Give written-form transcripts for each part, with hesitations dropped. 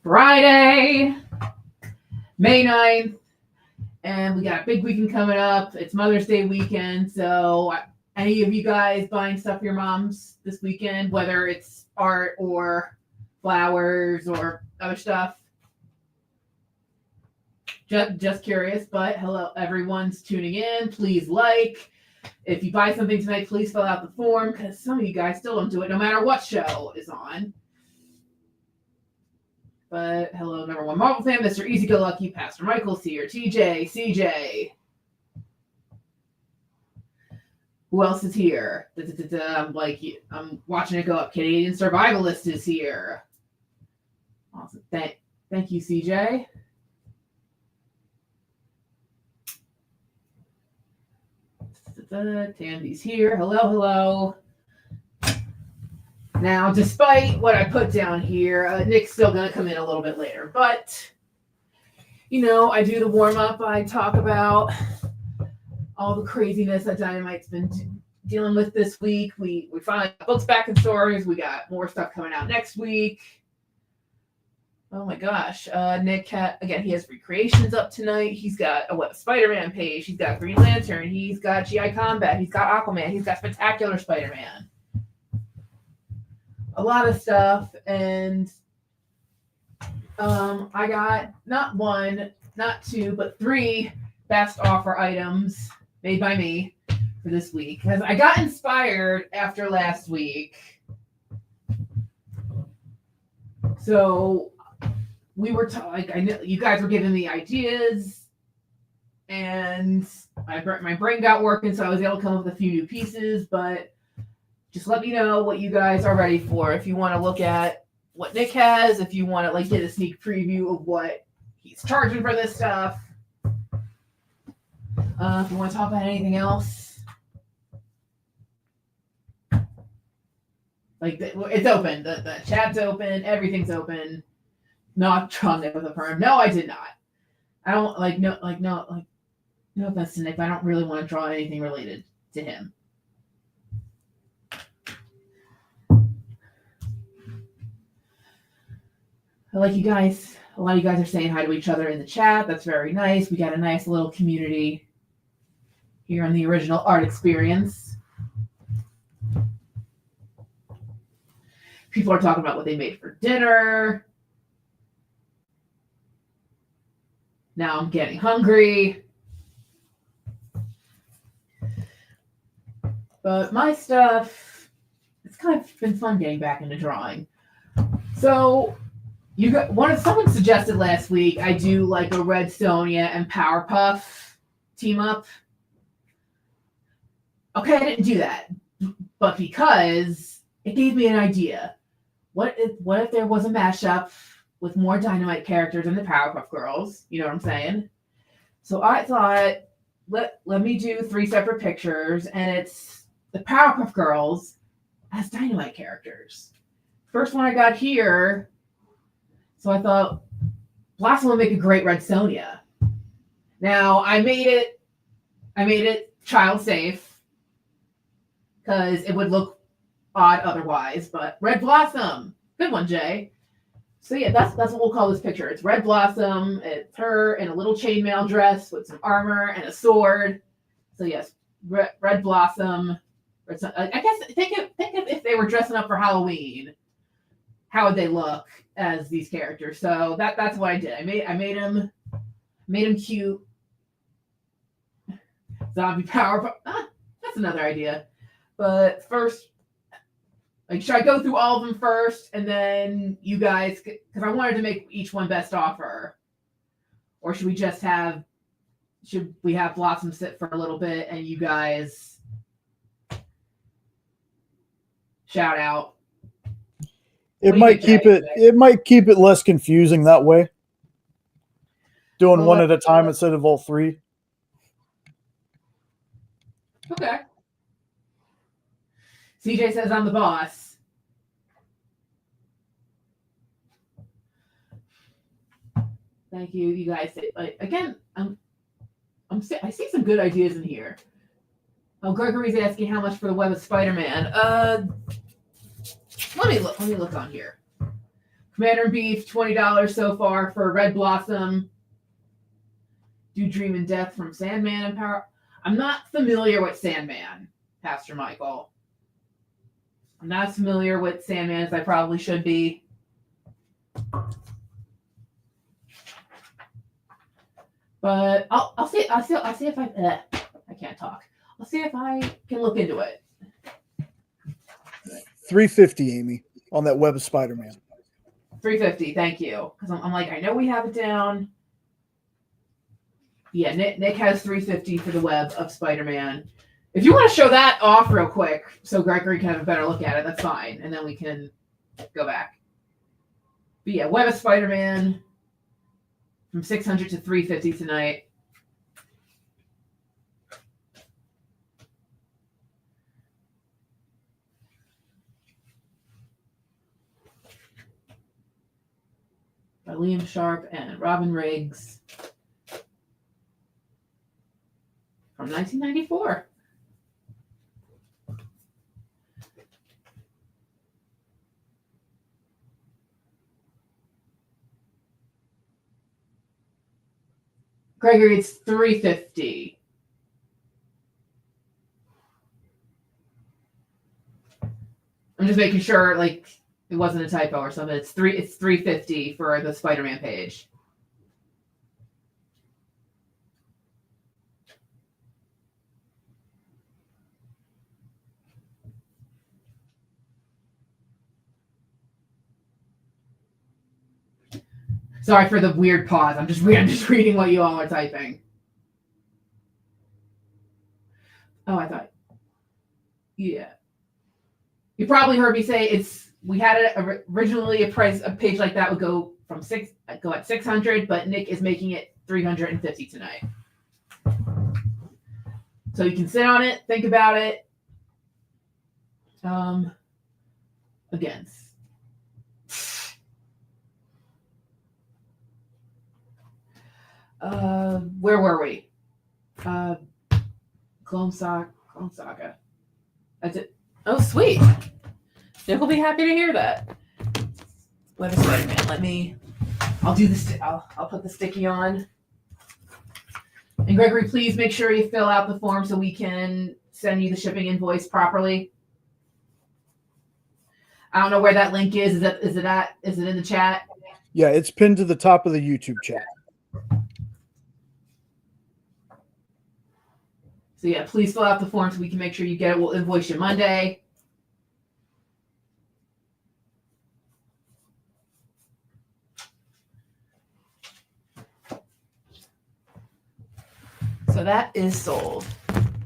Friday, May 9th, and we got a big weekend coming up. It's Mother's Day weekend, so any of you guys buying stuff for your moms this weekend, whether it's art or flowers or other stuff? Just curious, but hello, everyone's tuning in. Please like. If you buy something tonight, please fill out the form, because some of you guys still don't do it, no matter what show is on. But hello, number one Marvel fan, Mr. Easy-Go-Lucky, Pastor Michael's here, TJ, CJ. Who else is here? I'm watching it go up. Canadian Survivalist is here. Awesome. Thank you, CJ. Tandy's here. Hello. Now, despite what I put down here, Nick's still going to come in a little bit later. But, I do the warm-up. I talk about all the craziness that Dynamite's been dealing with this week. We finally got books back in stores. We got more stuff coming out next week. Oh my gosh. Nick, he has recreations up tonight. He's got a Spider-Man page. He's got Green Lantern. He's got GI Combat. He's got Aquaman. He's got Spectacular Spider-Man. A lot of stuff. And I got not one, not two, but 3 best offer items made by me for this week. Because I got inspired after last week. So we were I know you guys were giving me ideas, and my brain got working, so I was able to come up with a few new pieces. But just let me know what you guys are ready for. If you want to look at what Nick has, if you want to get a sneak preview of what he's charging for this stuff. If you want to talk about anything else, it's open. The chat's open. Everything's open. Not drawn it with a perm. No, I did not. I don't no offense to Nick, but I don't really want to draw anything related to him. I like you guys. A lot of you guys are saying hi to each other in the chat. That's very nice. We got a nice little community here on the original art experience. People are talking about what they made for dinner. Now I'm getting hungry. But my stuff, it's kind of been fun getting back into drawing. So someone suggested last week I do a Red Sonja and Powerpuff team up. Okay, I didn't do that. But because it gave me an idea. What if there was a mashup with more Dynamite characters than the Powerpuff Girls? You know what I'm saying? So I thought, let me do 3 separate pictures, and it's the Powerpuff Girls as Dynamite characters. First one I got here, so I thought Blossom would make a great Red Sonja. Now I made it child safe because it would look odd otherwise, but Red Blossom, good one, Jay. So yeah, that's what we'll call this picture. It's Red Blossom. It's her in a little chainmail dress with some armor and a sword. So yes, Red Blossom. I guess think of if they were dressing up for Halloween, how would they look as these characters? So that's what I did. I made him cute. Zombie power. That's another idea. But first, should I go through all of them first, and then you guys, because I wanted to make each one best offer, or should we have Blossom sit for a little bit and you guys shout out? It might keep it less confusing that way. Doing one at a time instead of all 3. Okay. CJ says I'm the boss. Thank you, you guys. Again, I see some good ideas in here. Oh, Gregory's asking how much for the Web of Spider-Man. Let me look on here. Commander and Beef, $20 so far for Red Blossom. Do Dream and Death from Sandman and Power. I'm not familiar with Sandman, Pastor Michael. I'm not as familiar with Sandman as I probably should be. But I'll see if I can't talk. I'll see if I can look into it. $350, Amy, on that Web of Spider-Man. $350, thank you. Because I'm like, I know we have it down. Yeah, Nick has $350 for the Web of Spider-Man. If you want to show that off real quick, so Gregory can have a better look at it, that's fine, and then we can go back. But yeah, Web of Spider-Man from $600 to $350 tonight. By Liam Sharp and Robin Riggs from 1994. Gregory, it's $350. I'm just making sure, like, it wasn't a typo or something. It's $350 for the Spider-Man page. Sorry for the weird pause. I'm just reading what you all are typing. Oh, I thought. Yeah. You probably heard me say we had it originally a page like that would go at 600, but Nick is making it $350 tonight. So you can sit on it, think about it. Again. Where were we? Clone Saga. That's it. Oh, sweet. Nick will be happy to hear that. Web of Spider-Man. I'll do this. I'll put the sticky on. And Gregory, please make sure you fill out the form so we can send you the shipping invoice properly. I don't know where that link is. Is it in the chat? Yeah, it's pinned to the top of the YouTube chat. So yeah, please fill out the form so we can make sure you get it. We'll invoice you Monday. So that is sold.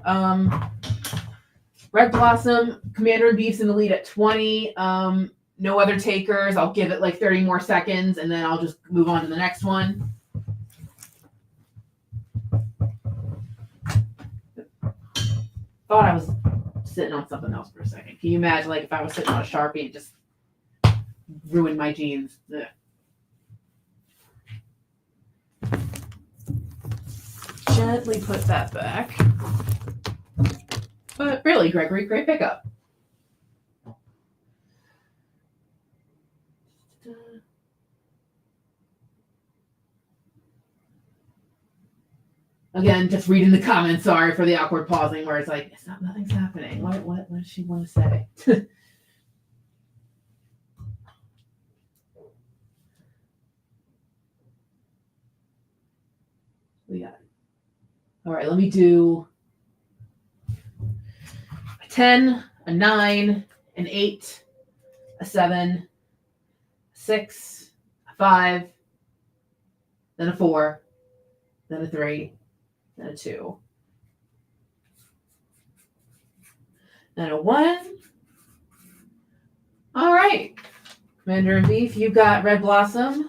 Red Blossom, Commander and Beef's in the lead at 20. No other takers. I'll give it like 30 more seconds and then I'll just move on to the next one. Thought I was sitting on something else for a second. Can you imagine like if I was sitting on a Sharpie and just ruined my jeans? Ugh. Gently put that back. But really, Gregory, great pickup. Again, just reading the comments. Sorry for the awkward pausing where it's like, nothing's happening. What does she want to say? We got it. All right, let me do a 10, a 9, an 8, a 7, a 6, a 5, then a 4, then a 3, then a 2, then a 1. All right, Commander and Beef, you got Red Blossom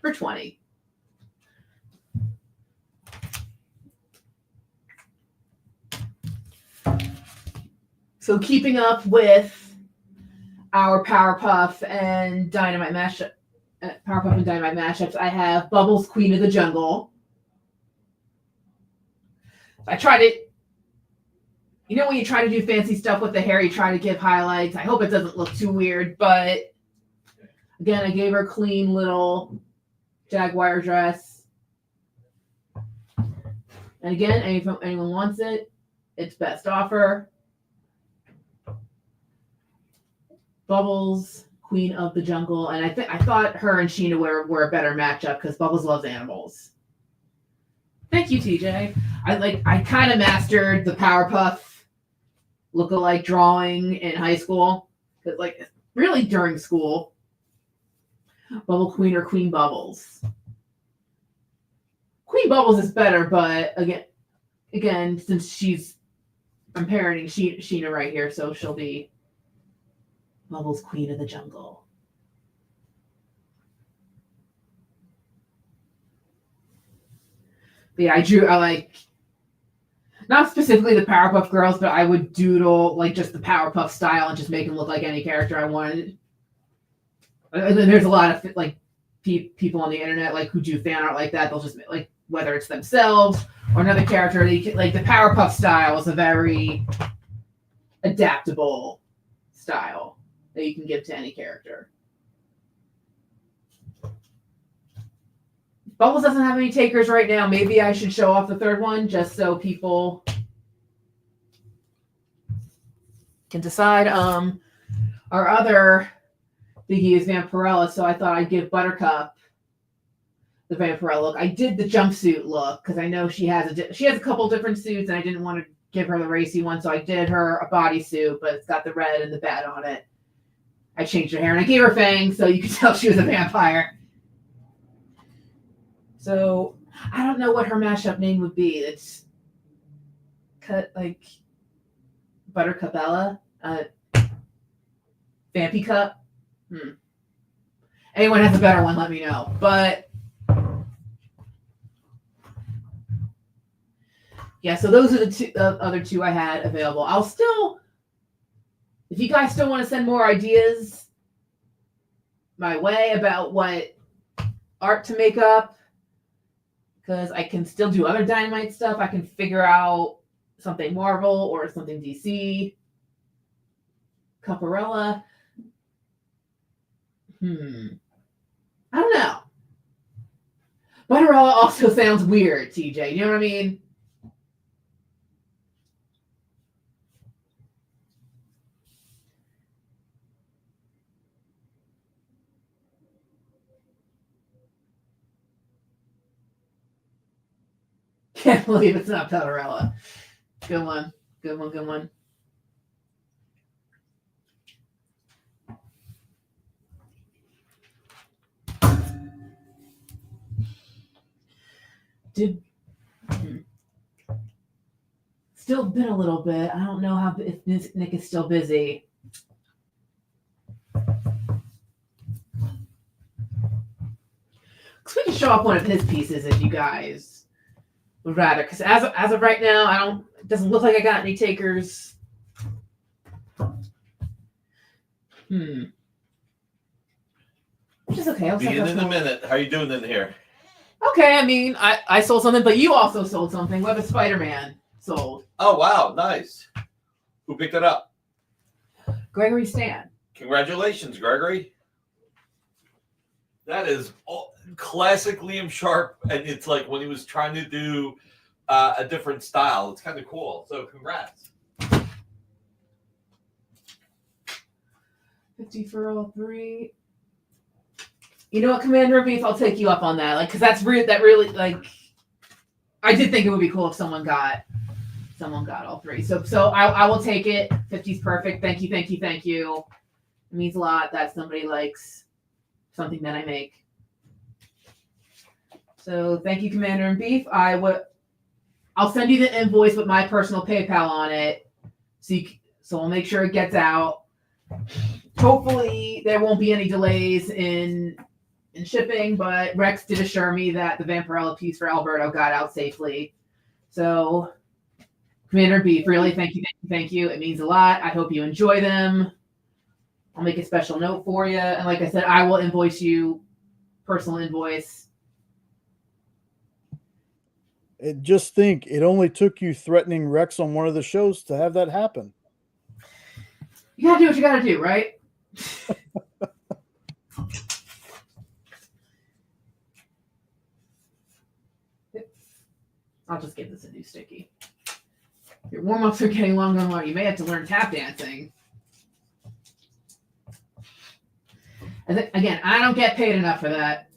for 20. So keeping up with our Powerpuff and Dynamite mashup, Powerpuff and Dynamite mashups, I have Bubbles, Queen of the Jungle. I tried it. You know when you try to do fancy stuff with the hair, you try to give highlights. I hope it doesn't look too weird, but Again, I gave her a clean little Jaguar dress. And again, if anyone wants it, it's best offer. Bubbles, Queen of the Jungle, and I thought her and Sheena were a better matchup because Bubbles loves animals. Thank you, TJ. I kind of mastered the Powerpuff look-alike drawing in high school, because really during school. Bubble Queen or Queen Bubbles. Queen Bubbles is better, but again, since I'm parroting Sheena right here, so she'll be Bubbles, Queen of the Jungle. But yeah, I like, not specifically the Powerpuff Girls, but I would doodle just the Powerpuff style and just make them look like any character I wanted. And then there's a lot of people on the internet who do fan art like that. They'll just whether it's themselves or another character. The Powerpuff style is a very adaptable style that you can give to any character. Bubbles doesn't have any takers right now. Maybe I should show off the third one just so people can decide. Our other biggie is Vampirella, so I thought I'd give Buttercup the Vampirella look. I did the jumpsuit look because I know she has a couple different suits, and I didn't want to give her the racy one, so I did her a bodysuit, but it's got the red and the bat on it. I changed her hair, and I gave her fangs, so you could tell she was a vampire. So I don't know what her mashup name would be. It's Buttercupella, Vampy Cup. Anyone has a better one, let me know. But yeah, so those are the other two I had available. I'll still, if you guys still want to send more ideas my way about what art to make up, because I can still do other Dynamite stuff. I can figure out something Marvel or something DC. Caparella. I don't know. Butterella also sounds weird, TJ. You know what I mean? Can't believe it's not Butterella. Good one. Good one. Good one. Still been a little bit. I don't know if Nick is still busy. Because we can show off one of his pieces if you guys would rather. Because as of right now, it doesn't look like I got any takers. Which is okay. Be in a minute. How you doing in here? Okay, I mean, I sold something, but you also sold something. What a Spider-Man sold. Oh, wow. Nice. Who picked it up? Gregory Stan. Congratulations, Gregory. That is classic Liam Sharp, and it's like when he was trying to do a different style. It's kind of cool. So congrats. 50 for all three. You know what, Commander Beef? I'll take you up on that. Because that really I did think it would be cool if someone got all three. So I will take it. 50's perfect. Thank you. It means a lot that somebody likes something that I make. So thank you, Commander and Beef. I'll send you the invoice with my personal PayPal on it. So I'll make sure it gets out. Hopefully there won't be any delays in shipping, but Rex did assure me that the Vampirella piece for Alberto got out safely. So Commander Beef, really, thank you. It means a lot. I hope you enjoy them. I'll make a special note for you. And like I said, I will invoice you, personal invoice. Just think, it only took you threatening Rex on one of the shows to have that happen. You gotta do what you gotta do, right? I'll just give this a new sticky. Your warm-ups are getting longer and longer. You may have to learn tap dancing. Again, I don't get paid enough for that.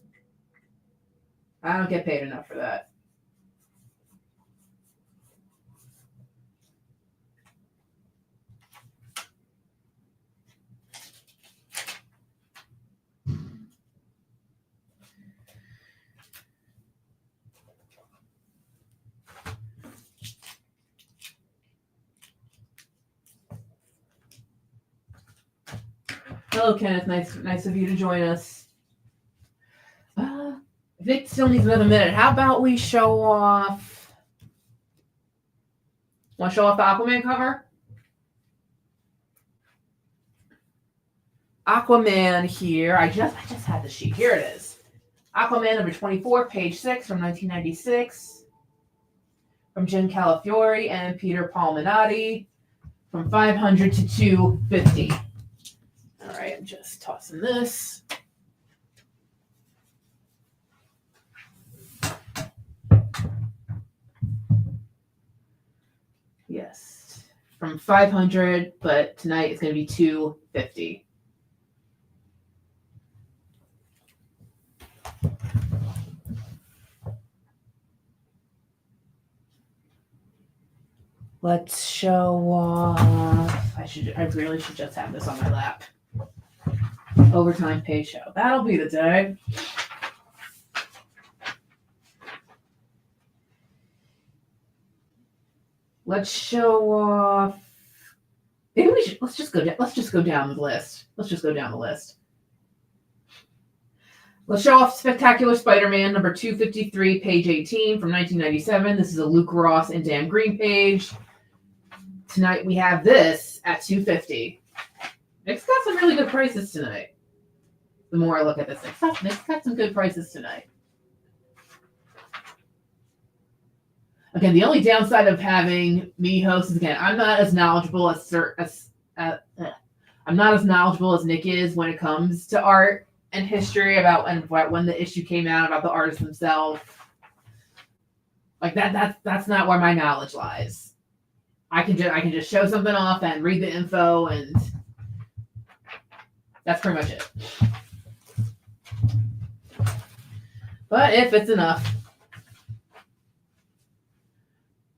I don't get paid enough for that. Hello, Kenneth. Nice of you to join us. Vic still needs another minute. How about we show off? Want to show off the Aquaman cover? Aquaman here. I just had the sheet. Here it is. Aquaman number 24, page 6 from 1996. From Jim Calafiore and Peter Palminotti. From 500 to 250. All right, I'm just tossing this. Yes, from 500, but tonight it's going to be 250. Let's show off. I really should just have this on my lap. Overtime pay show. That'll be the day. Let's show off. Maybe we should. Let's just go down the list. Let's show off Spectacular Spider-Man number 253, page 18 from 1997. This is a Luke Ross and Dan Green page. Tonight we have this at 250. Nick's got some really good prices tonight. The more I look at this, Nick's got some good prices tonight. Again, the only downside of having me host is, again, I'm not as knowledgeable as Nick is when it comes to art and history about when the issue came out, about the artists themselves. Like that's not where my knowledge lies. I can just show something off and read the info, and that's pretty much it. But if it's enough,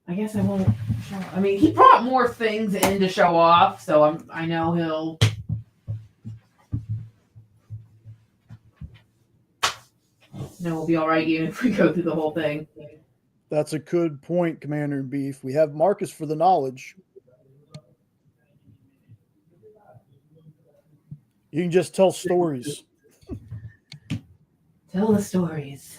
I guess I won't show. I mean, he brought more things in to show off, so I know he'll. We'll be all right even if we go through the whole thing. That's a good point, Commander in Beef. We have Marcus for the knowledge. You can just tell stories. Tell the stories.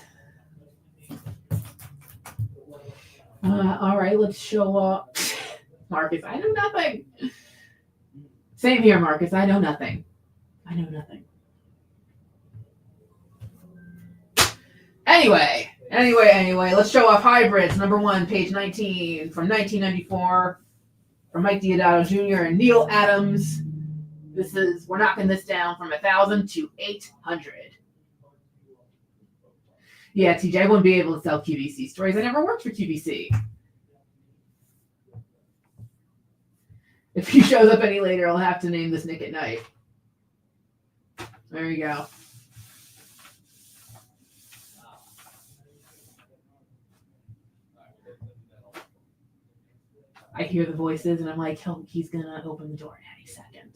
All right, let's show off. Marcus, I know nothing. Same here, Marcus. I know nothing. Anyway, let's show off Hybrids, number 1, page 19, from 1994, from Mike Deodato Jr. and Neil Adams. We're knocking this down from 1,000 to 800. Yeah, TJ, I wouldn't be able to sell QVC stories. I never worked for QVC. If he shows up any later, I'll have to name this Nick at Night. There you go. I hear the voices, and I'm like, he's going to open the door in any second.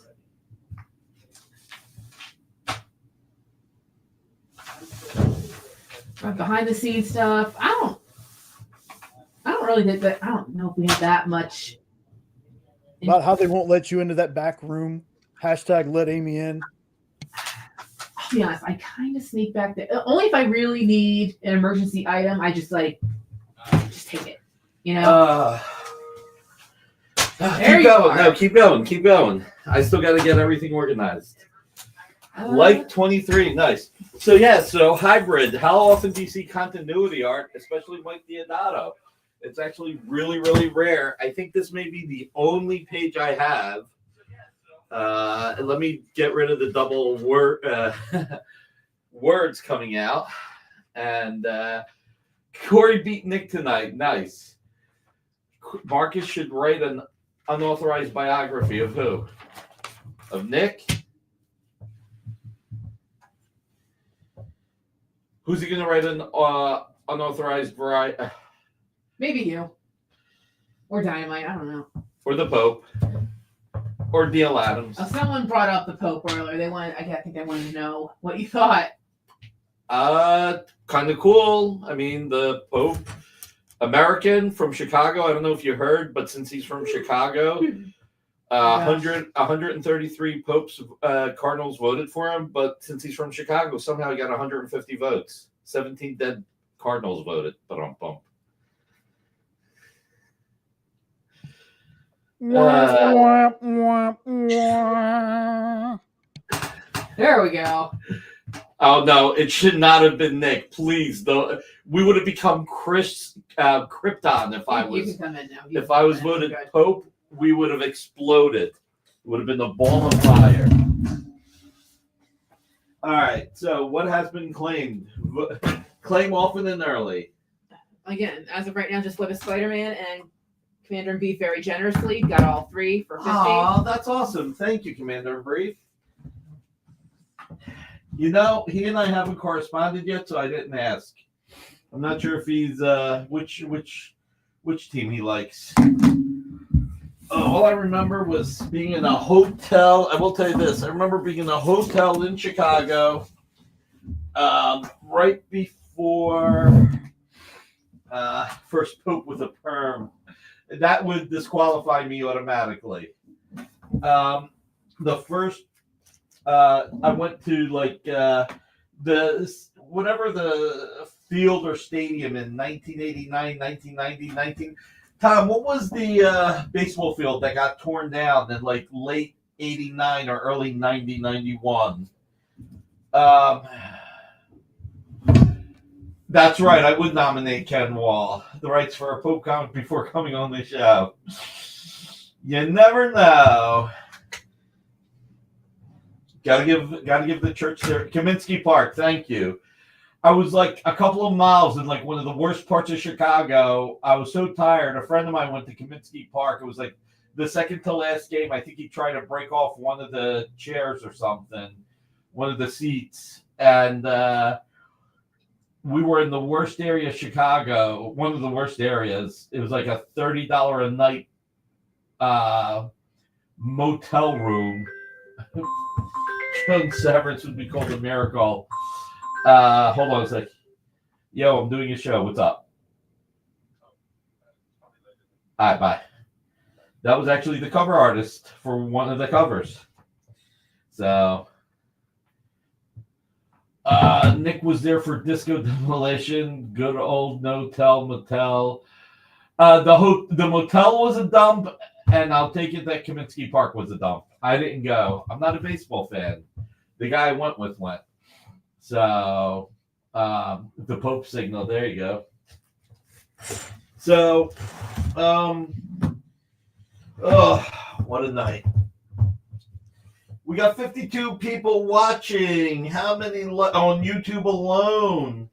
Behind the scenes stuff. I don't really think that. I don't know if we have that much. About how they won't let you into that back room. Hashtag let Amy in. I'll be honest. I kind of sneak back there. Only if I really need an emergency item. I just take it. You know. Keep going. I still got to get everything organized. Like 23, nice. So Hybrid. How often do you see continuity art, especially Mike Deodato? It's actually really, really rare. I think this may be the only page I have. Let me get rid of the double words coming out. And Corey beat Nick tonight. Nice. Marcus should write an unauthorized biography of who? Of Nick? Who's he going to write an unauthorized variety? Maybe you. Or Dynamite, I don't know. Or the Pope. Or Neil Adams. Someone brought up the Pope earlier. I think they wanted to know what you thought. Kind of cool. I mean, the Pope, American from Chicago. I don't know if you heard, but since he's from Chicago, 133 Popes, Cardinals voted for him. But since he's from Chicago, somehow he got 150 votes. 17 dead Cardinals voted. Ba-dum-bum. There we go. Oh no, it should not have been Nick. Please, though, we would have become Krypton if I was. You can come in now. If I was voted Pope, we would have exploded. It would have been a ball of fire. All right. So, what has been claimed? Claim often and early. Again, as of right now, just live as Spider-Man and Commander in Brief very generously. Got all 3 for 50. Oh, that's awesome. Thank you, Commander in Brief. You know, he and I haven't corresponded yet, so I didn't ask. I'm not sure if he's which team he likes. All I remember was being in a hotel. I will tell you this. I remember being in a hotel in Chicago right before first Pope with a perm. That would disqualify me automatically. The first I went to like the field or stadium in 1989, 1990, Tom, what was the baseball field that got torn down in like late 89 or early 91? That's right. I would nominate Ken Wall. The rights for a Pope comic before coming on the show. You never know. Gotta give the church their Kaminsky Park. Thank you. I was like a couple of miles in like one of the worst parts of Chicago. I was so tired. A friend of mine went to Kaminsky Park. It was like the second to last game. I think he tried to break off one of the chairs or something, one of the seats, and we were in the worst area of Chicago. One of the worst areas. It was like a $30 a night motel room. Young Severance would be called a miracle. Hold on a sec. Yo, I'm doing a show. What's up? All right, bye. That was actually the cover artist for one of the covers. So, Nick was there for Disco Demolition. Good old No-Tell Motel. The motel was a dump, and I'll take it that Kaminsky Park was a dump. I didn't go. I'm not a baseball fan. The guy I went with went. So, the Pope signal. There you go. So, what a night. We got 52 people watching. How many on YouTube alone?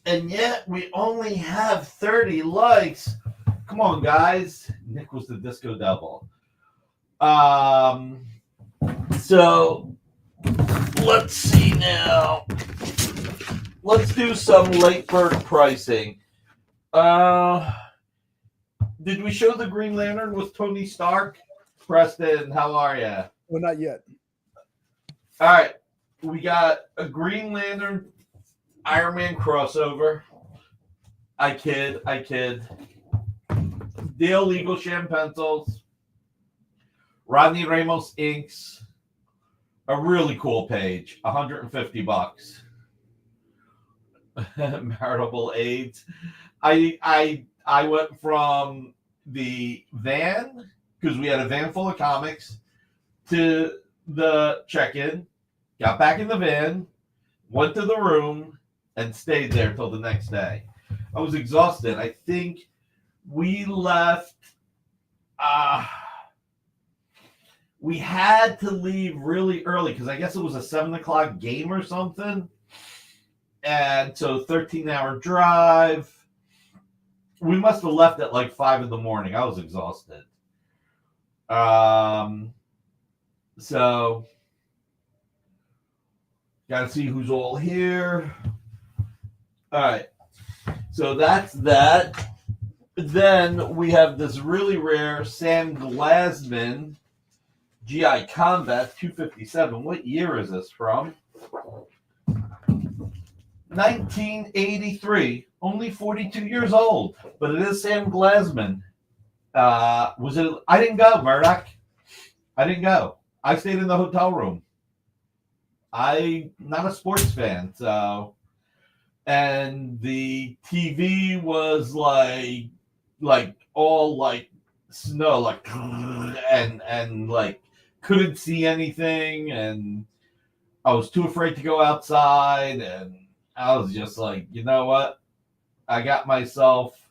And yet we only have 30 likes. Come on, guys. Nick was the disco devil. So let's see now. Let's do some late bird pricing. Did we show the Green Lantern with Tony Stark? Preston, how are you? Well, not yet. All right. We got a Green Lantern Iron Man crossover. I kid. Dale Eaglesham pencils. Rodney Ramos inks. A really cool page. $150. Maritable AIDS. I went from the van, because we had a van full of comics, to the check-in, got back in the van, went to the room, and stayed there till the next day. I was exhausted. I think we left. We had to leave really early because I guess it was a 7:00 game or something. And so 13-hour drive. We must have left at like 5 in the morning. I was exhausted. So gotta see who's all here. All right. So that's that. Then we have this really rare Sam Glasman GI Combat 257. What year is this from? 1983. Only 42 years old. But it is Sam Glasman. Was it? I didn't go, Murdoch. I didn't go. I stayed in the hotel room. I'm not a sports fan, so. And the TV was like all like snow, like and like couldn't see anything, and I was too afraid to go outside, and I was just like, you know what? I got myself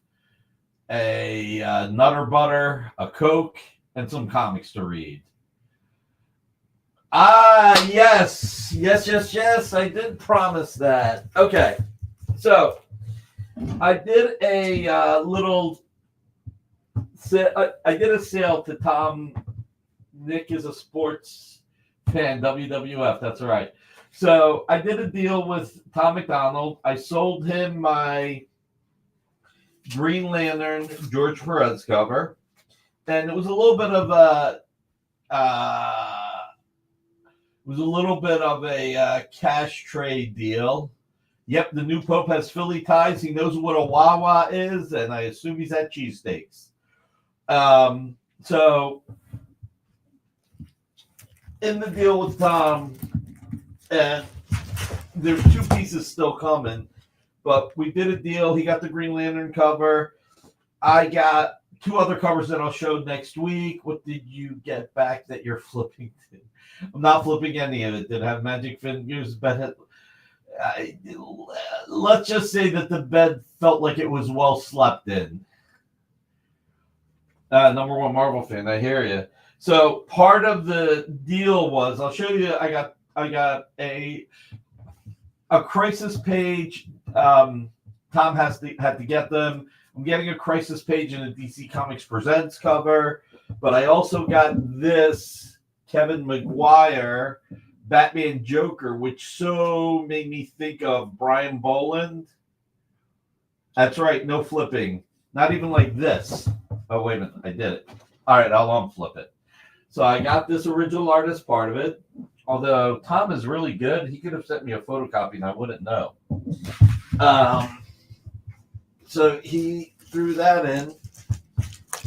a Nutter Butter, a Coke, and some comics to read. Yes. I did promise that. Okay. So I did a little. I did a sale to Tom. Nick is a sports fan, WWF. That's right. So I did a deal with Tom McDonald. I sold him my Green Lantern George Perez cover, and it was a little bit of a cash trade deal. Yep, the new Pope has Philly ties. He knows what a Wawa is, and I assume he's had cheesesteaks. So in the deal with Tom, and there's 2 pieces still coming, but we did a deal. He got the Green Lantern cover. I got 2 other covers that I'll show next week. What did you get back that you're flipping to? I'm not flipping any of it. Did it have magic fingers? Let's just say that the bed felt like it was well slept in. Number 1 Marvel fan, I hear you. So part of the deal was, I'll show you. I got a crisis page. Tom had to get them. I'm getting a crisis page in a DC Comics Presents cover, but I also got this Kevin Maguire Batman Joker, which so made me think of Brian Boland. That's right, no flipping. Not even like this. Oh, wait a minute, I did it. All right, I'll unflip it. So I got this original artist part of it. Although Tom is really good, he could have sent me a photocopy and I wouldn't know. So he threw that in.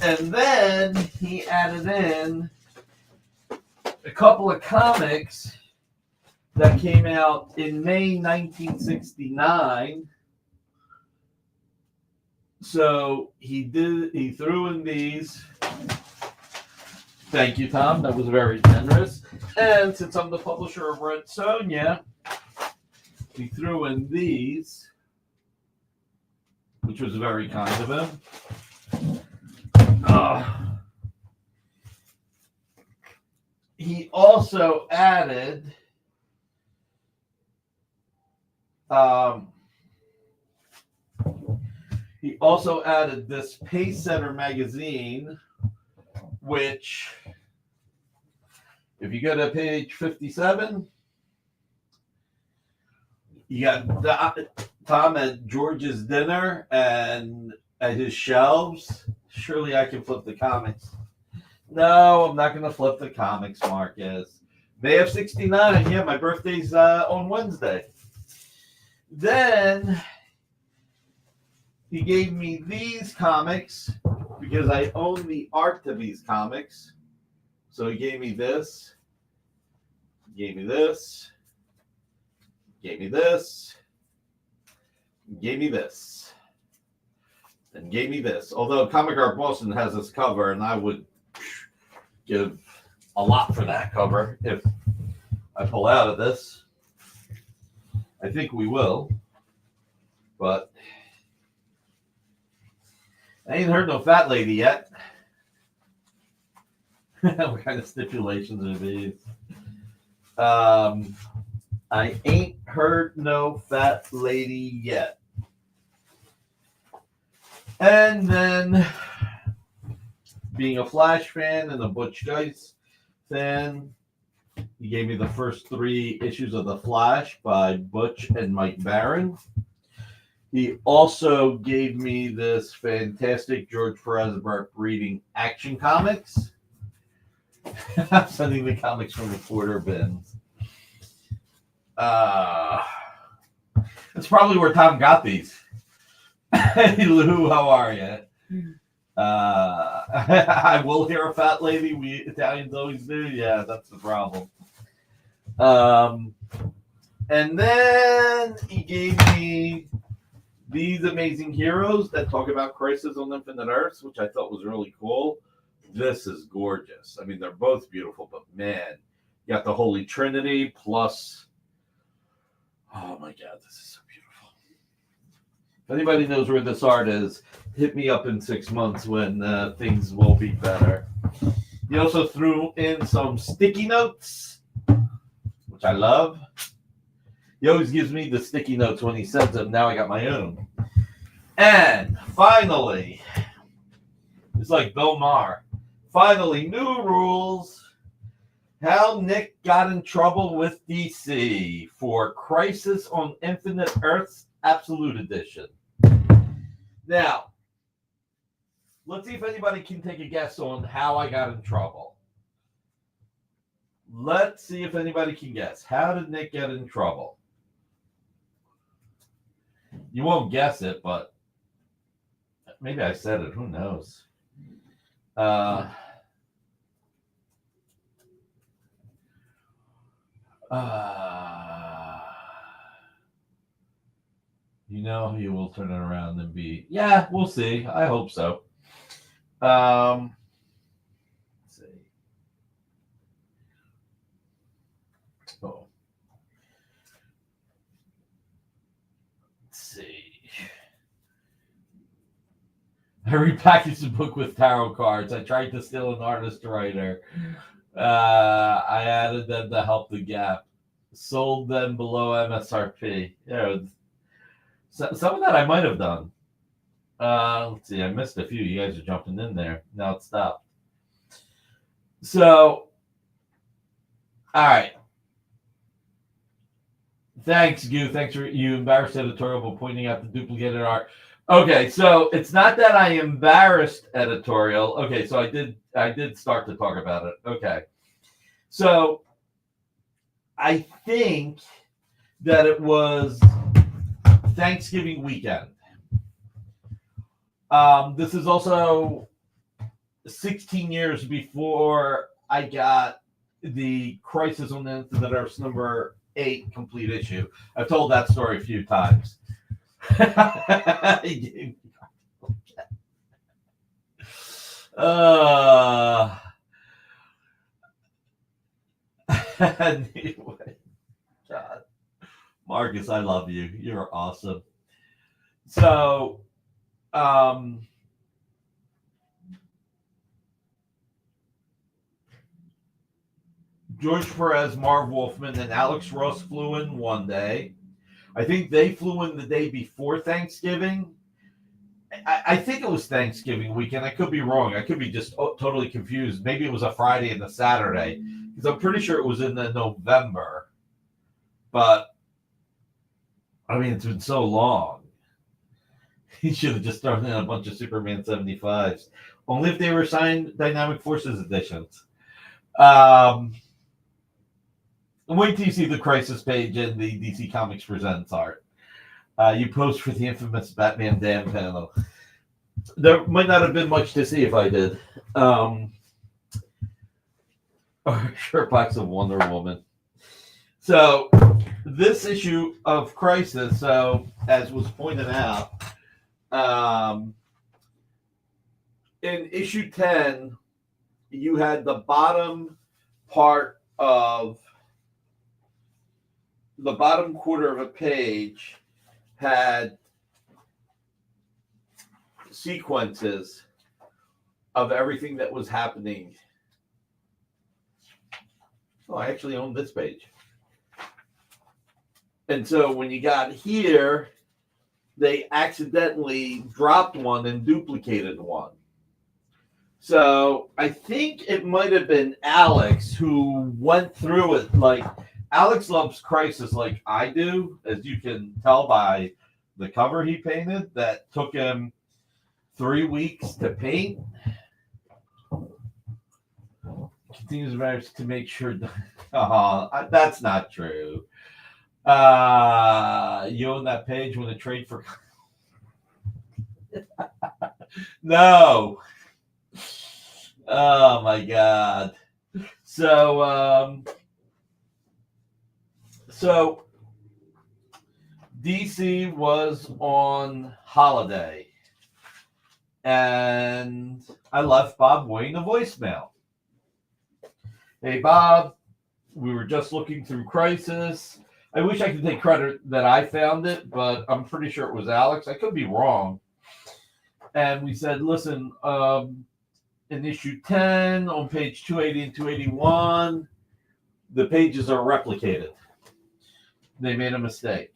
And then he added in a couple of comics that came out in May 1969. So he threw in these. Thank you, Tom. That was very generous. And since I'm the publisher of Red Sonja, he threw in these, which was very kind of him. He also added this Pace Setter magazine, which, if you go to page 57, you got Tom at George's dinner and at his shelves. Surely I can flip the comics. No, I'm not going to flip the comics, Marcus. May of 69. Yeah, my birthday's on Wednesday. Then he gave me these comics because I own the art to these comics. So he gave me this. Gave me this. Gave me this. Gave me this. And gave me this. Although Comic Art Boston has this cover, and I would give a lot for that cover if I pull out of this. I think we will. But I ain't heard no fat lady yet. What kind of stipulations are these? I ain't heard no fat lady yet. And then, being a Flash fan and a Butch Guice fan, he gave me the first 3 issues of The Flash by Butch and Mike Barron. He also gave me this fantastic George Perez reading Action Comics. I'm sending the comics from the quarter bins. That's probably where Tom got these. Hey Lou, how are you? I will hear a fat lady. We Italians always do. Yeah, that's the problem. And then he gave me these amazing heroes that talk about Crisis on Infinite Earths, which I thought was really cool. This is gorgeous. I mean, they're both beautiful, but man, you got the Holy Trinity plus. Oh my God, this is so beautiful. If anybody knows where this art is, hit me up in 6 months when things will be better. He also threw in some sticky notes, which I love. He always gives me the sticky notes when he sends them. Now I got my own. And finally, it's like Bill Maher. Finally, new rules. How Nick got in trouble with DC for Crisis on Infinite Earths Absolute Edition. Now, let's see if anybody can take a guess on how I got in trouble. Let's see if anybody can guess. How did Nick get in trouble? You won't guess it, but maybe I said it. Who knows? You know, he will turn it around and be, yeah, we'll see. I hope so. Let's see. Oh. Let's see. I repackaged the book with tarot cards. I tried to steal an artist writer. I added them to help the gap. Sold them below MSRP. Yeah, some of that I might have done. Let's see. I missed a few. You guys are jumping in there. Now it stopped. So, all right. Thanks, Goo. Thanks for you embarrassed editorial for pointing out the duplicated art. Okay, so it's not that I embarrassed editorial. Okay, so I did start to talk about it. Okay. So I think that it was Thanksgiving weekend. This is also 16 years before I got the Crisis on the Infinite Earths number 8 complete issue. I've told that story a few times. Anyway, God. Marcus, I love you. You're awesome. So, George Perez, Marv Wolfman, and Alex Ross flew in one day. I think they flew in the day before Thanksgiving. I think it was Thanksgiving weekend. I could be wrong. I could be just totally confused. Maybe it was a Friday and a Saturday, because I'm pretty sure it was in the November. But, I mean, it's been so long. He should have just thrown in a bunch of Superman 75s. Only if they were signed Dynamic Forces editions. Wait till you see the Crisis page in the DC Comics Presents art. You post for the infamous Batman Damn panel. There might not have been much to see if I did. Or Shirt Box of Wonder Woman. So, this issue of Crisis, so as was pointed out, in issue 10, you had the bottom part of the bottom quarter of a page had sequences of everything that was happening. Oh, I actually own this page. And so when you got here, they accidentally dropped one and duplicated one. So I think it might have been Alex who went through it. Like, Alex loves Crisis like I do, as you can tell by the cover he painted that took him 3 weeks to paint. Continues to make sure. That's not true. You own that page when a trade for. No. Oh my God. So DC was on holiday, and I left Bob Wayne a voicemail. Hey Bob, we were just looking through Crisis. I wish I could take credit that I found it, but I'm pretty sure it was Alex. I could be wrong. And we said, listen, in issue 10 on page 280 and 281, the pages are replicated. They made a mistake.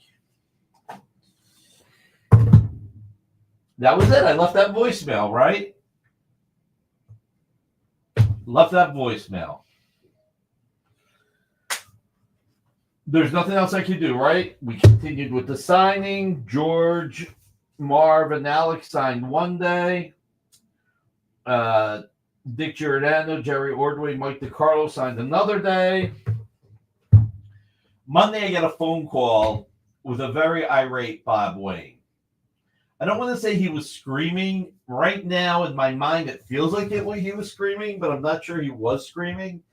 That was it. I left that voicemail, right? Left that voicemail. There's nothing else I could do, right? We continued with the signing. George, Marv, and Alex signed one day. Dick Giordano, Jerry Ordway, Mike DiCarlo signed another day. Monday, I get a phone call with a very irate Bob Wayne. I don't want to say he was screaming. Right now, in my mind, it feels like he was screaming, but I'm not sure he was screaming.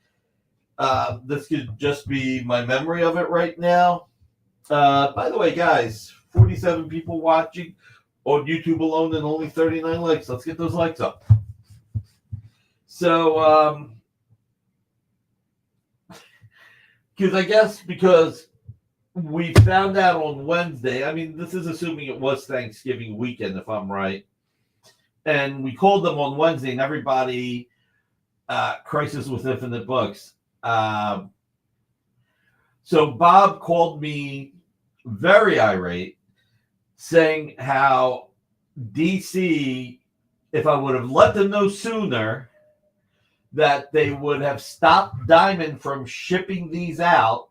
This could just be my memory of it right now. By the way, guys, 47 people watching on YouTube alone and only 39 likes. Let's get those likes up. So, because we found out on Wednesday, I mean, this is assuming it was Thanksgiving weekend, if I'm right. And we called them on Wednesday, and everybody, Crisis with Infinite Books. So Bob called me very irate, saying how DC, if I would have let them know sooner, that they would have stopped Diamond from shipping these out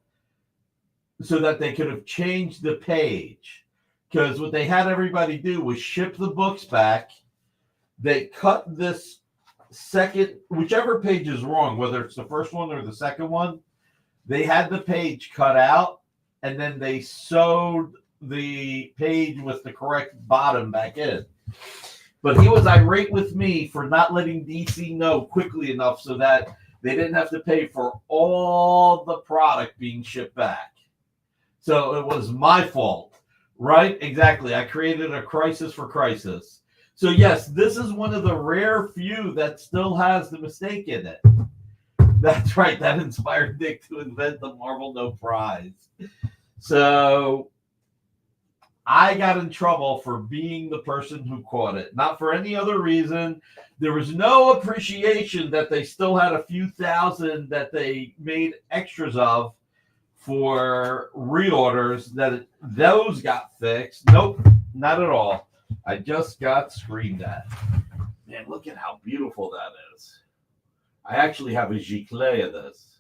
so that they could have changed the page. Because what they had everybody do was ship the books back. They cut this second, whichever page is wrong, whether it's the first one or the second one, they had the page cut out, and then they sewed the page with the correct bottom back in. But he was irate with me for not letting DC know quickly enough so that they didn't have to pay for all the product being shipped back. So it was my fault, right? Exactly. I created a crisis for Crisis. So yes, this is one of the rare few that still has the mistake in it. That's right. That inspired Nick to invent the Marvel No Prize. So I got in trouble for being the person who caught it, not for any other reason. There was no appreciation that they still had a few thousand that they made extras of for reorders, that those got fixed. Nope, not at all. I just got screamed at. Man, look at how beautiful that is. I actually have a giclée of this.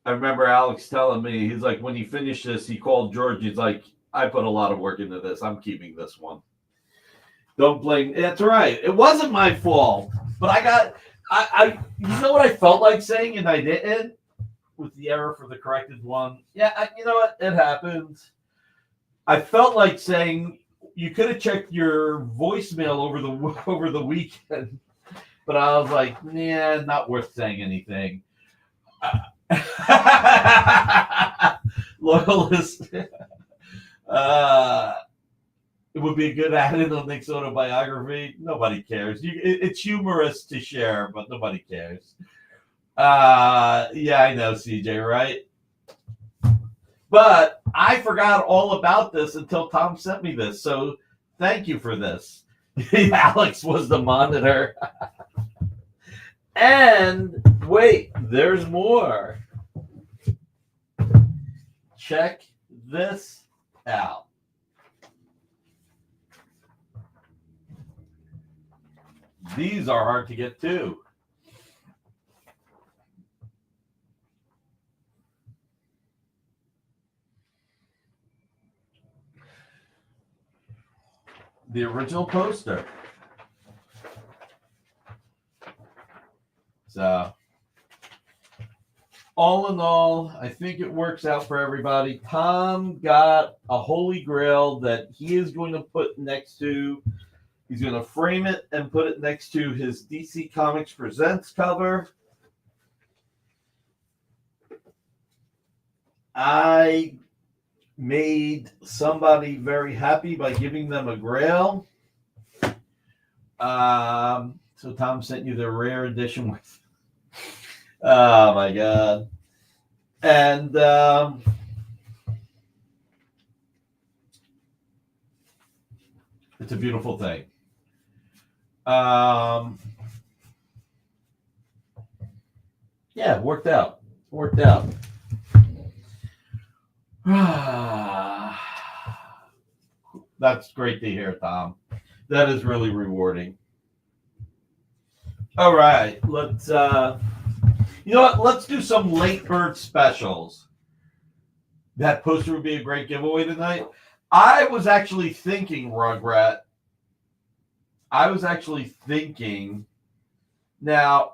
I remember Alex telling me, he's like, when he finished this, he called George. He's like, I put a lot of work into this. I'm keeping this one. Don't blame. That's right. It wasn't my fault. But you know what I felt like saying and I didn't? With the error for the corrected one. Yeah, you know what? It happens. I felt like saying, you could have checked your voicemail over the weekend. But I was like, yeah, not worth saying anything. Loyalist. It would be a good add-in on Nick's autobiography. Nobody cares. It's humorous to share, but nobody cares. Yeah, I know, CJ, right? But I forgot all about this until Tom sent me this. So thank you for this. Alex was the monitor. And wait, there's more. Check this out. These are hard to get too. The original poster. So, all in all, I think it works out for everybody. Tom got a holy grail that he is going to put next to, he's going to frame it and put it next to his DC Comics Presents cover. I made somebody very happy by giving them a grail. So Tom sent you the rare edition with. Oh my God. And it's a beautiful thing. Yeah, it worked out. Worked out. That's great to hear, Tom. That is really rewarding. All right, let's you know what? Let's do some late bird specials. That poster would be a great giveaway tonight. I was actually thinking, Rugrat. Now,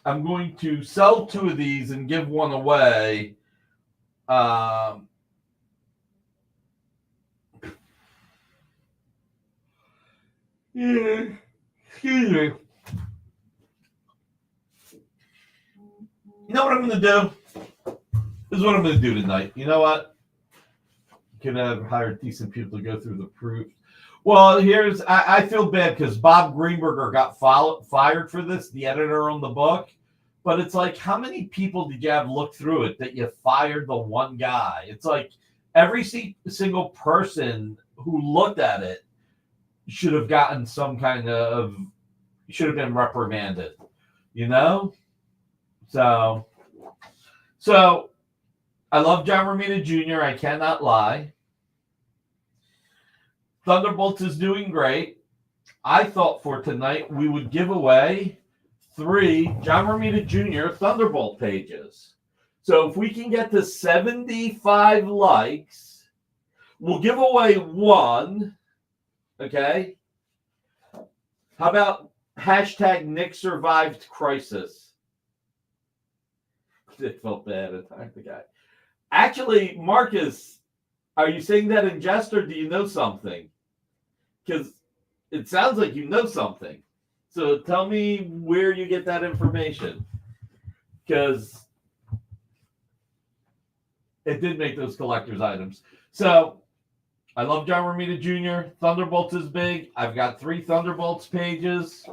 I'm going to sell 2 of these and give one away. Yeah, excuse me. You know what I'm going to do? This is what I'm going to do tonight. You know what? Could have hired decent people to go through the proofs. Well, I feel bad because Bob Greenberger got fired for this, the editor on the book. But it's like, how many people did you have look through it that you fired the one guy? It's like every single person who looked at it should have gotten some kind of, should have been reprimanded, you know? So I love John Romita Jr. I cannot lie. Thunderbolts is doing great. I thought for tonight we would give away 3 John Romita Jr. Thunderbolt pages. So if we can get to 75 likes, we'll give away 1. Okay? How about hashtag Nick survived crisis? It felt bad at the guy. Actually, Marcus, are you saying that in jest or do you know something? Because it sounds like you know something. So tell me where you get that information. Because it did make those collector's items. So I love John Romita Jr. Thunderbolts is big. I've got 3 Thunderbolts pages.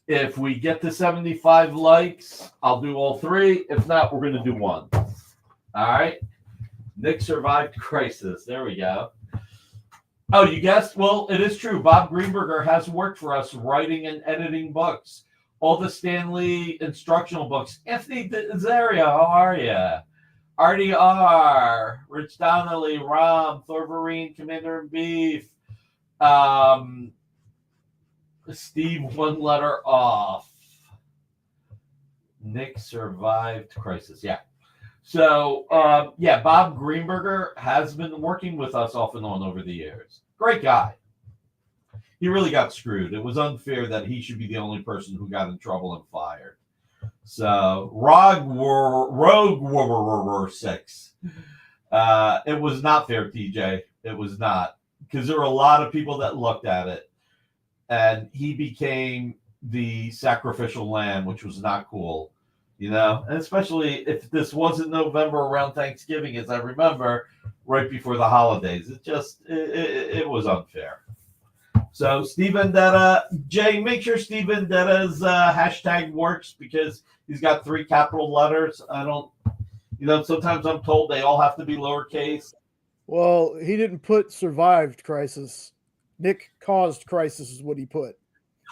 If we get to 75 likes, I'll do all 3. If not, we're going to do 1. All right. Nick survived crisis. There we go. Oh, you guessed? Well, it is true. Bob Greenberger has worked for us writing and editing books. All the Stan Lee instructional books. Anthony Zaria, how are you? RDR, Rich Donnelly, Rom, Thorverine, Commander in Beef, Steve, 1 letter off. Nick survived crisis. Yeah. So, yeah, Bob Greenberger has been working with us off and on over the years. Great guy. He really got screwed. It was unfair that he should be the only person who got in trouble and fired. So, Rogue War 6. It was not fair, TJ. It was not. Because there were a lot of people that looked at it. And he became the sacrificial lamb, which was not cool, you know? And especially if this wasn't November around Thanksgiving, as I remember, right before the holidays. It was unfair. So Steve Vendetta, Jay, make sure Steve Vendetta's hashtag works because he's got 3 capital letters. I don't, you know, sometimes I'm told they all have to be lowercase. Well, he didn't put survived crisis. Nick caused crisis is what he put.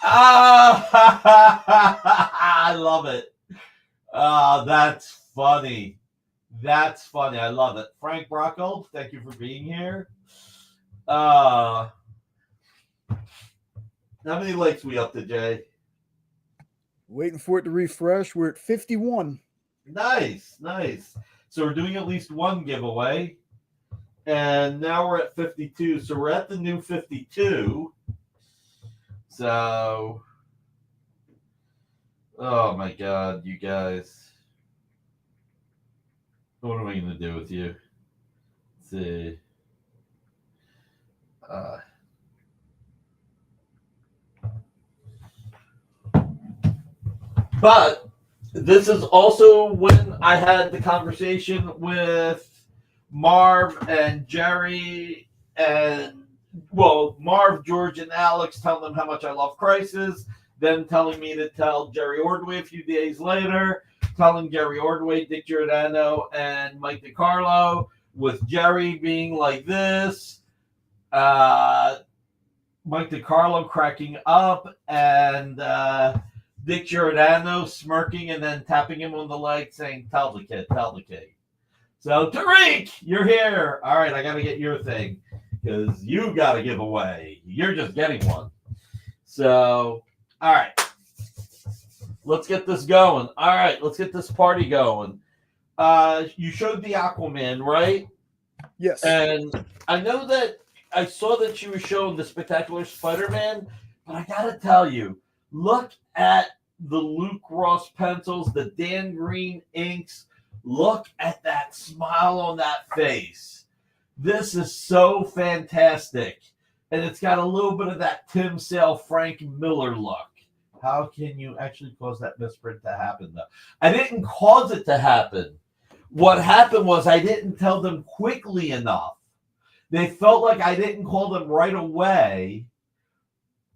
I love it. That's funny. That's funny. I love it. Frank Brockel, thank you for being here. How many likes we up to, Jay? Waiting for it to refresh. We're at 51. Nice, nice. So we're doing at least one giveaway. And now we're at 52. So we're at the new 52. So, oh my God, you guys. What am I going to do with you? Let's see. But this is also when I had the conversation with Marv and Jerry and, well, Marv, George, and Alex, telling them how much I love Crisis, then telling me to tell Jerry Ordway a few days later, telling Jerry Ordway, Dick Giordano, and Mike DiCarlo, with Jerry being like this, Mike DiCarlo cracking up, and Dick Giordano smirking and then tapping him on the leg saying, tell the kid, tell the kid. So, Tariq, you're here. All right, I got to get your thing because you got to give away. You're just getting one. So, all right. Let's get this going. All right, let's get this party going. You showed the Aquaman, right? Yes. And I know that I saw that you were showing the Spectacular Spider-Man, but I got to tell you, look at the Luke Ross pencils, the Dan Green inks. Look at that smile on that face. This is so fantastic. And it's got a little bit of that Tim Sale, Frank Miller look. How can you actually cause that misprint to happen, though? I didn't cause it to happen. What happened was I didn't tell them quickly enough. They felt like I didn't call them right away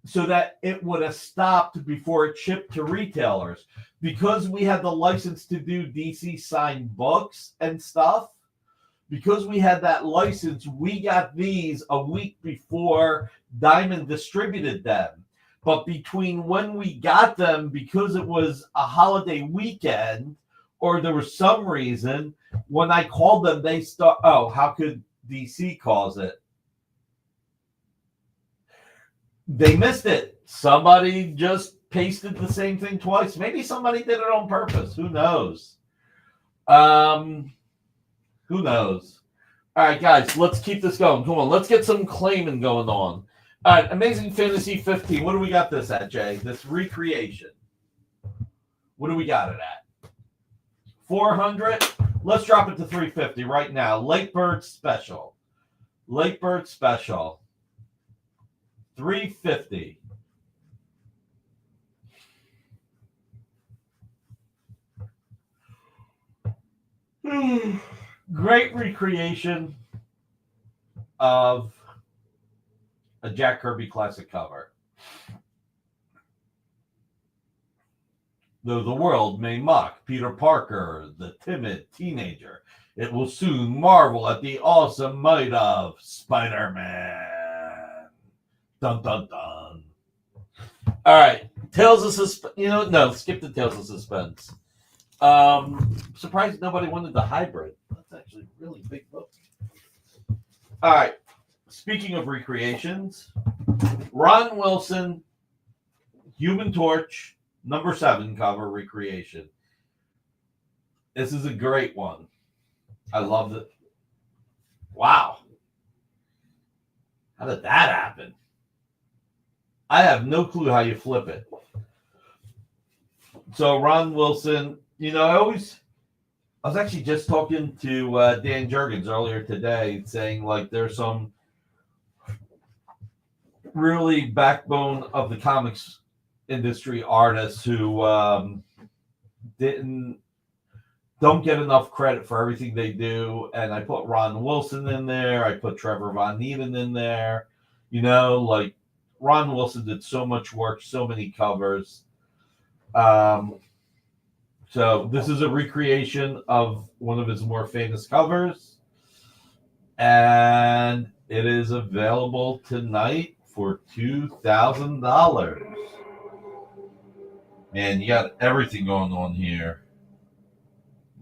so that it would have stopped before it shipped to retailers. Because we had the license to do DC signed books and stuff, because we had that license, we got these a week before Diamond distributed them. But between when we got them, because it was a holiday weekend, or there was some reason, when I called them, they start, oh, how could DC cause it? They missed it. Somebody just pasted the same thing twice. Maybe somebody did it on purpose. Who knows? Who knows? All right, guys, let's keep this going. Come on, let's get some claiming going on. All right, Amazing Fantasy 15. What do we got this at, Jay? This recreation. What do we got it at? 400? Let's drop it to 350 right now. Lakebird Special. Lakebird Special. 350. Great recreation of a Jack Kirby classic cover. Though the world may mock Peter Parker, the timid teenager, it will soon marvel at the awesome might of Spider-Man. Dun, dun, dun. All right. Tales of Suspense. You know, no, skip the Tales of Suspense. Surprised nobody wanted the hybrid. That's actually a really big book. All right. Speaking of recreations, Ron Wilson, Human Torch, number 7 cover recreation. This is a great one. I love it. Wow. How did that happen? I have no clue how you flip it. So Ron Wilson, you know, I was actually just talking to Dan Jurgens earlier today saying like there's some really backbone of the comics industry artists who don't get enough credit for everything they do. And I put Ron Wilson in there. I put Trevor Von Eeden in there. You know, like Ron Wilson did so much work, so many covers. So this is a recreation of one of his more famous covers. And it is available tonight for $2,000. Man, you got everything going on here.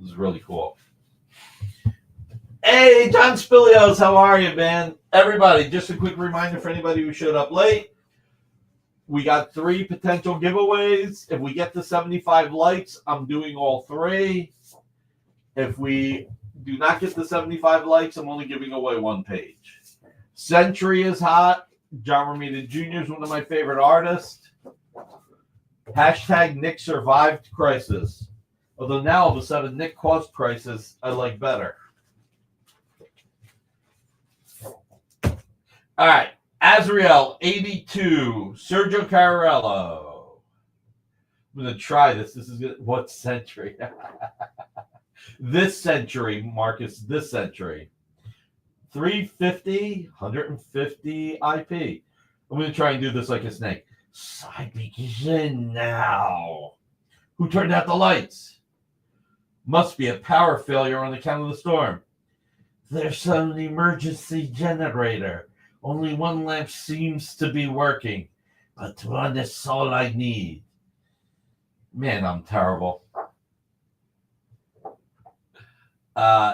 This is really cool. Hey, John Spilios, how are you, man? Everybody, just a quick reminder for anybody who showed up late. We got 3 potential giveaways. If we get to 75 likes, I'm doing all 3. If we do not get to 75 likes, I'm only giving away 1 page. Century is hot. John Romita Jr. is one of my favorite artists. Hashtag Nick survived crisis. Although now all of a sudden Nick caused crisis, I like better. All right. Azrael 82. Sergio Carrello. I'm going to try this. This is good. What century? This century, Marcus. This century. 350, 150 IP. I'm going to try and do this like a snake. I begin now. Who turned out the lights? Must be a power failure on account of the storm. There's an emergency generator. Only 1 lamp seems to be working. But one is all I need. Man, I'm terrible.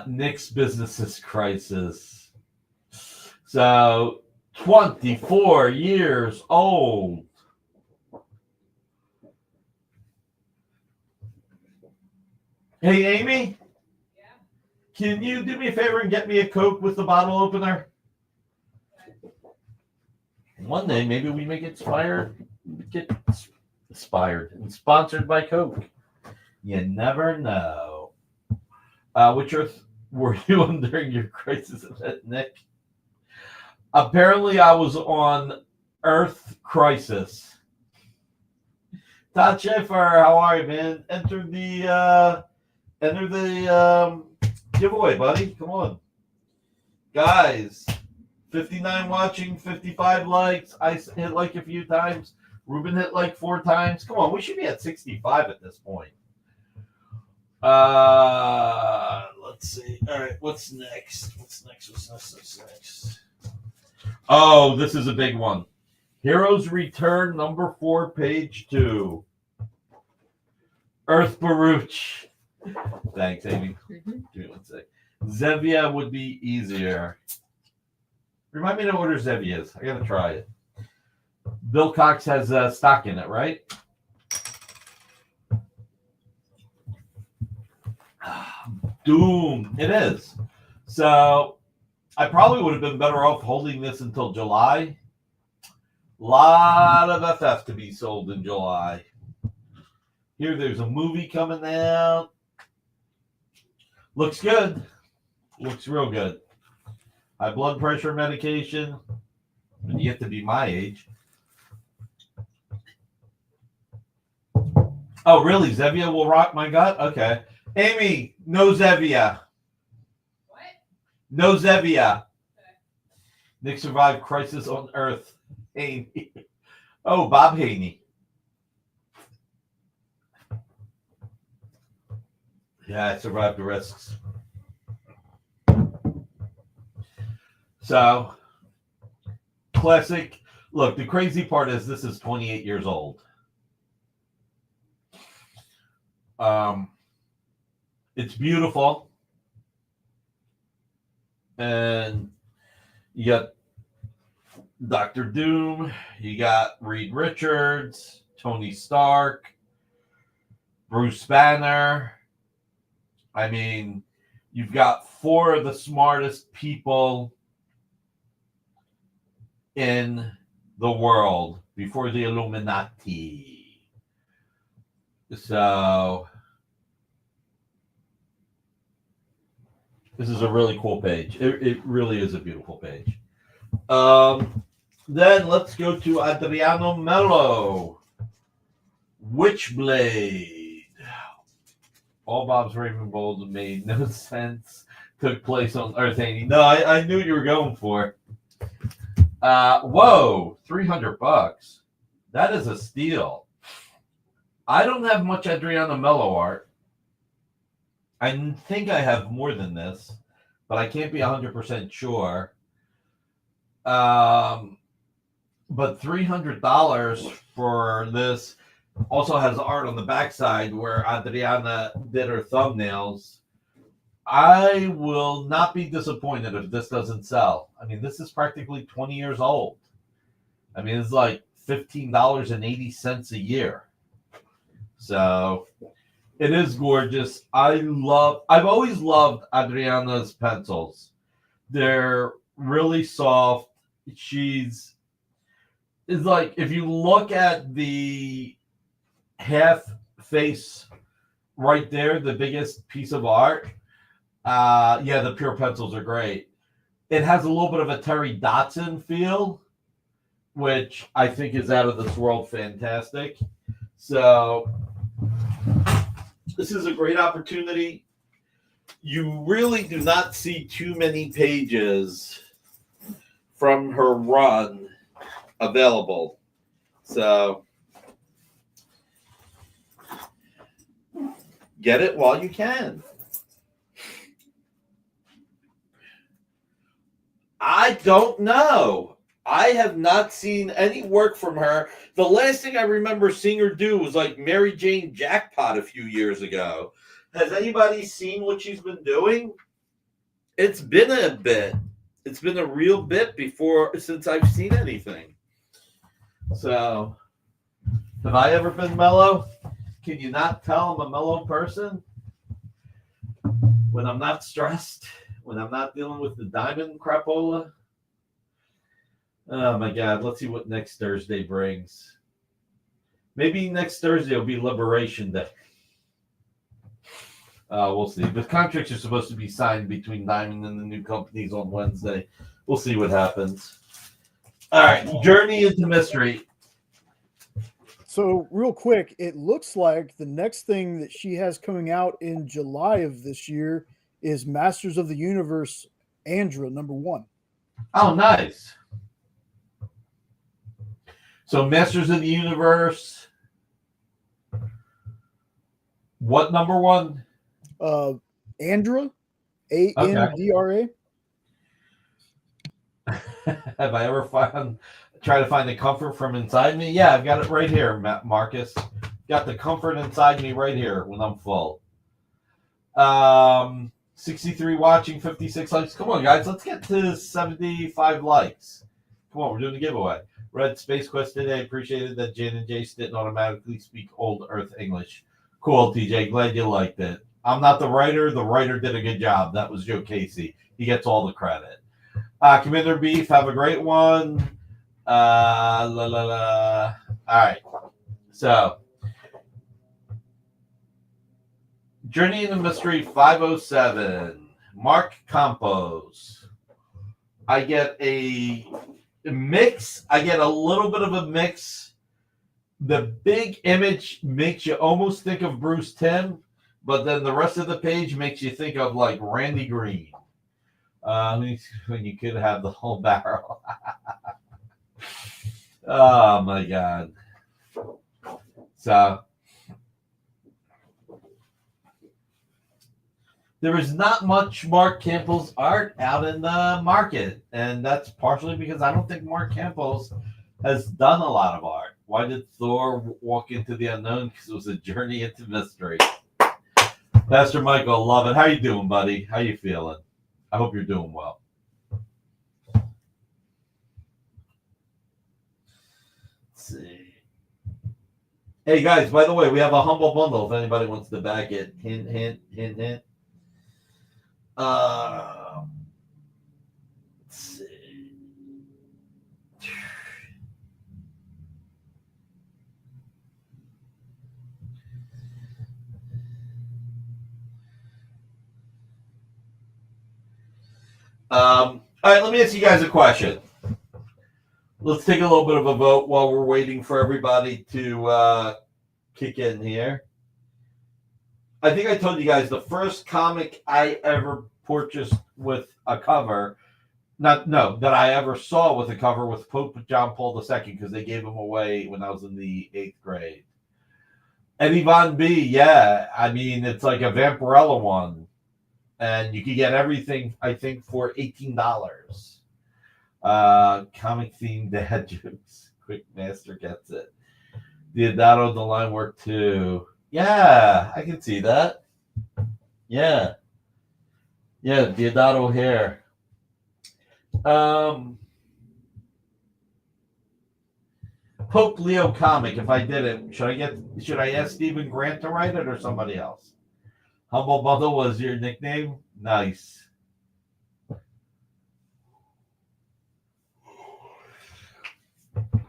Nick's business crisis. So, 24 years old. Hey, Amy? Yeah. Can you do me a favor and get me a Coke with the bottle opener? One day, maybe we may get inspired and sponsored by Coke. You never know. Which earth were you on during your crisis event, Nick? Apparently, I was on Earth Crisis. Todd Schaefer, how are you, man? Enter the giveaway, buddy. Come on, guys. 59 watching, 55 likes. I hit like a few times. Ruben hit like 4 times. Come on, we should be at 65 at this point. Let's see. All right, what's next? What's next? Oh, this is a big one. Heroes Return, number 4, page 2. Earth Baruch. Thanks, Amy. Give me 1 sec. Zevia would be easier. Remind me to order Zevia's. I gotta try it. Bill Cox has stock in it, right? Doom. It is. So I probably would have been better off holding this until July. Lot of FF to be sold in July. Here, there's a movie coming out. Looks good. Looks real good. High blood pressure medication. And you have to be my age. Oh, really? Zevia will rock my gut? Okay. Amy, no Zevia. What? No Zevia. Okay. Nick survived crisis on Earth. Haney. Oh, Bob Haney. Yeah, I survived the risks. So, classic. Look, the crazy part is this is 28 years old. It's beautiful. And you got Dr. Doom, you got Reed Richards, Tony Stark, Bruce Banner. I mean, you've got 4 of the smartest people in the world before the Illuminati. So this is a really cool page. It really is a beautiful page. Then let's go to Adriano Mello. Witchblade. All Bob's Raven Bowls made no sense. Took place on Earth 80. No, I knew what you were going for. Whoa, $300. That is a steal. I don't have much Adriano Mello art. I think I have more than this, but I can't be 100% sure. But $300 for this. also has art on the backside where Adriana did her thumbnails. I will not be disappointed if this doesn't sell. I mean, this is practically 20 years old. I mean, it's like $15.80 a year. So it is gorgeous. I've always loved Adriana's pencils. They're really soft. It's like, if you look at the half face right there, the biggest piece of art, yeah, the pure pencils are great. It has a little bit of a Terry Dotson feel, which I think is out of this world fantastic. So this is a great opportunity. You really do not see too many pages from her run available. So get it while you can. I don't know. I have not seen any work from her. The last thing I remember seeing her do was like Mary Jane Jackpot a few years ago. Has anybody seen what she's been doing? It's been a bit. It's been a real bit since I've seen anything. So, have I ever been mellow? Can you not tell I'm a mellow person? When I'm not stressed, when I'm not dealing with the diamond crapola. Oh my God, let's see what next Thursday brings. Maybe next Thursday will be Liberation Day. We'll see. The contracts are supposed to be signed between Diamond and the new companies on Wednesday. We'll see what happens. All right, Journey into Mystery. So real quick, it looks like the next thing that she has coming out in July of this year is Masters of the Universe, Andra #1. Oh, nice. So Masters of the Universe. What #1? Andra, Andra. Have I ever try to find the comfort from inside me? Yeah, I've got it right here, Marcus. Got the comfort inside me right here when I'm full. 63 watching, 56 likes. Come on, guys, let's get to 75 likes. Come on, we're doing a giveaway. Read Space Quest today. Appreciated that Jan and Jace didn't automatically speak Old Earth English. Cool, TJ. Glad you liked it. I'm not the writer. The writer did a good job. That was Joe Casey. He gets all the credit. Commander Beef, have a great one. All right. So, Journey into Mystery 507. Mark Campos. I get a mix. I get a little bit of a mix. The big image makes you almost think of Bruce Timm, but then the rest of the page makes you think of like Randy Green. When you could have the whole barrel. Oh my God. So there is not much Mark Campbell's art out in the market, and that's partially because I don't think Mark Campbell's has done a lot of art. Why did Thor walk into the unknown? Because it was a journey into mystery. Pastor Michael, love it. How you doing, buddy? How you feeling? I hope you're doing well. Let's see. Hey guys, by the way, we have a humble bundle if anybody wants to back it. Hint, hint, hint, hint. Let's see. All right, let me ask you guys a question. Let's take a little bit of a vote while we're waiting for everybody to kick in here. I think I told you guys the first comic I ever purchased with a cover, that I ever saw with a cover was Pope John Paul II, because they gave him away when I was in the 8th grade. Eddie Von B, yeah. I mean, it's like a Vampirella one. And you could get everything, I think, for $18. Comic themed dad jokes. Quick Master gets it. Diodato, the line work too. Yeah, I can see that. Yeah. Yeah, Diodato hair. Pope Leo comic. If I did it, should I ask Stephen Grant to write it or somebody else? Humble Bundle was your nickname? Nice.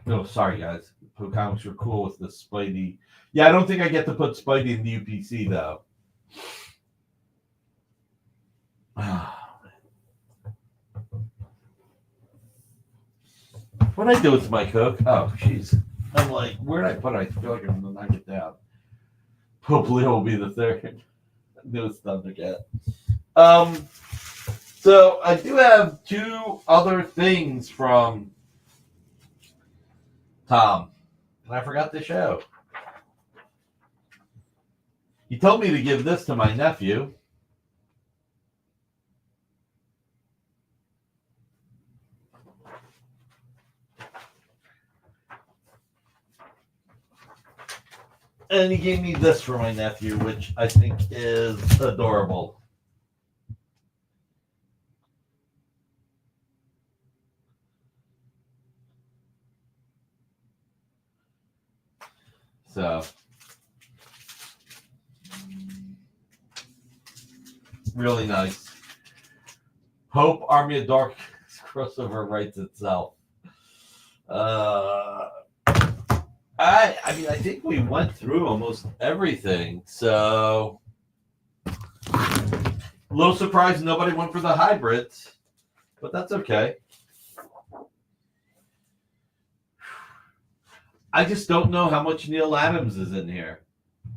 Oh, sorry guys. Pope comics were cool with the Spidey. Yeah, I don't think I get to put Spidey in the UPC though. What'd I do with my Coke? Oh, jeez. I'm like, where'd I put it? I feel like I'm gonna knock it down. Pope Leo will be the third. Newest Thundercat. So I do have two other things from Tom, and I forgot to show. He told me to give this to my nephew. And he gave me this for my nephew, which I think is adorable. So, really nice. Hope Army of Darkness crossover writes itself. I mean, I think we went through almost everything. So, a little surprised nobody went for the hybrids, but that's okay. I just don't know how much Neil Adams is in here.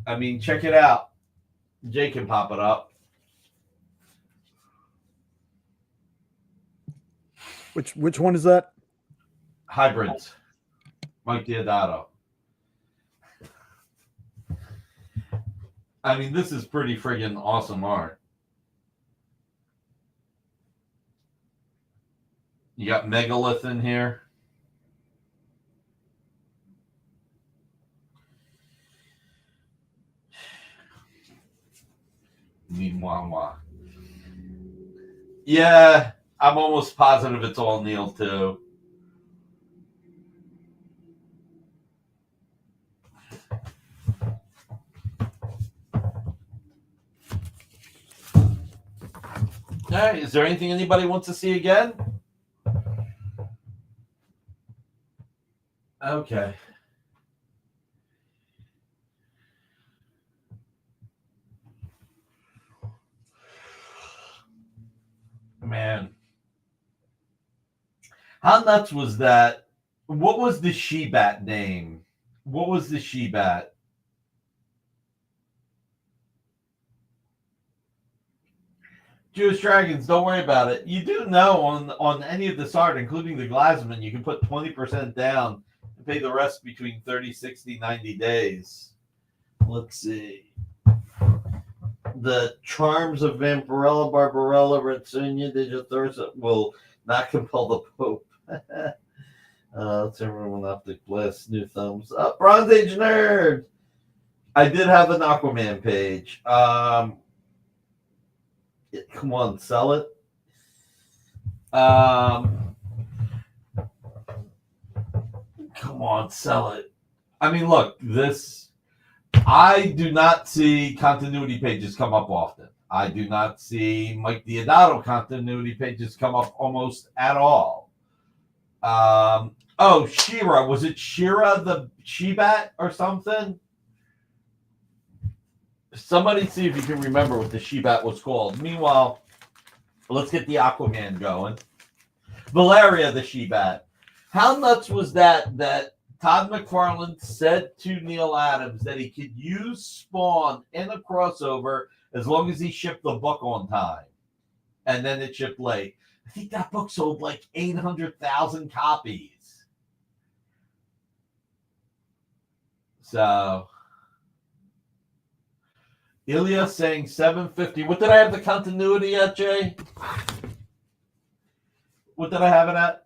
I mean, check it out. Jay can pop it up. Which one is that? Hybrids. Mike Diodato. I mean, this is pretty friggin' awesome art. You got Megalith in here. Meanwhile, yeah, I'm almost positive it's all Neil too. All right, is there anything anybody wants to see again? Okay. Man. How nuts was that? What was the she-bat name? What was the she-bat? Jewish Dragons, don't worry about it. You do know on any of this art, including the Glassman, you can put 20% down and pay the rest between 30, 60, 90 days. Let's see. The charms of Vampirella, Barbarella, Retsunia, Digithursa will not compel the Pope. Let's everyone optic bliss. New thumbs up. Bronze Age nerd. I did have an Aquaman page. Come on, sell it. Come on, sell it. I mean, look, this. I do not see continuity pages come up often. I do not see Mike Diodato continuity pages come up almost at all. Oh, She-Ra. Was it She-Ra the She-Bat or something? Somebody see if you can remember what the She-Bat was called. Meanwhile, let's get the Aquaman going. Valeria the She-Bat. How nuts was that Todd McFarlane said to Neil Adams that he could use Spawn in a crossover as long as he shipped the book on time. And then it shipped late. I think that book sold like 800,000 copies. So, Ilya saying 750. What did I have the continuity at, Jay? What did I have it at?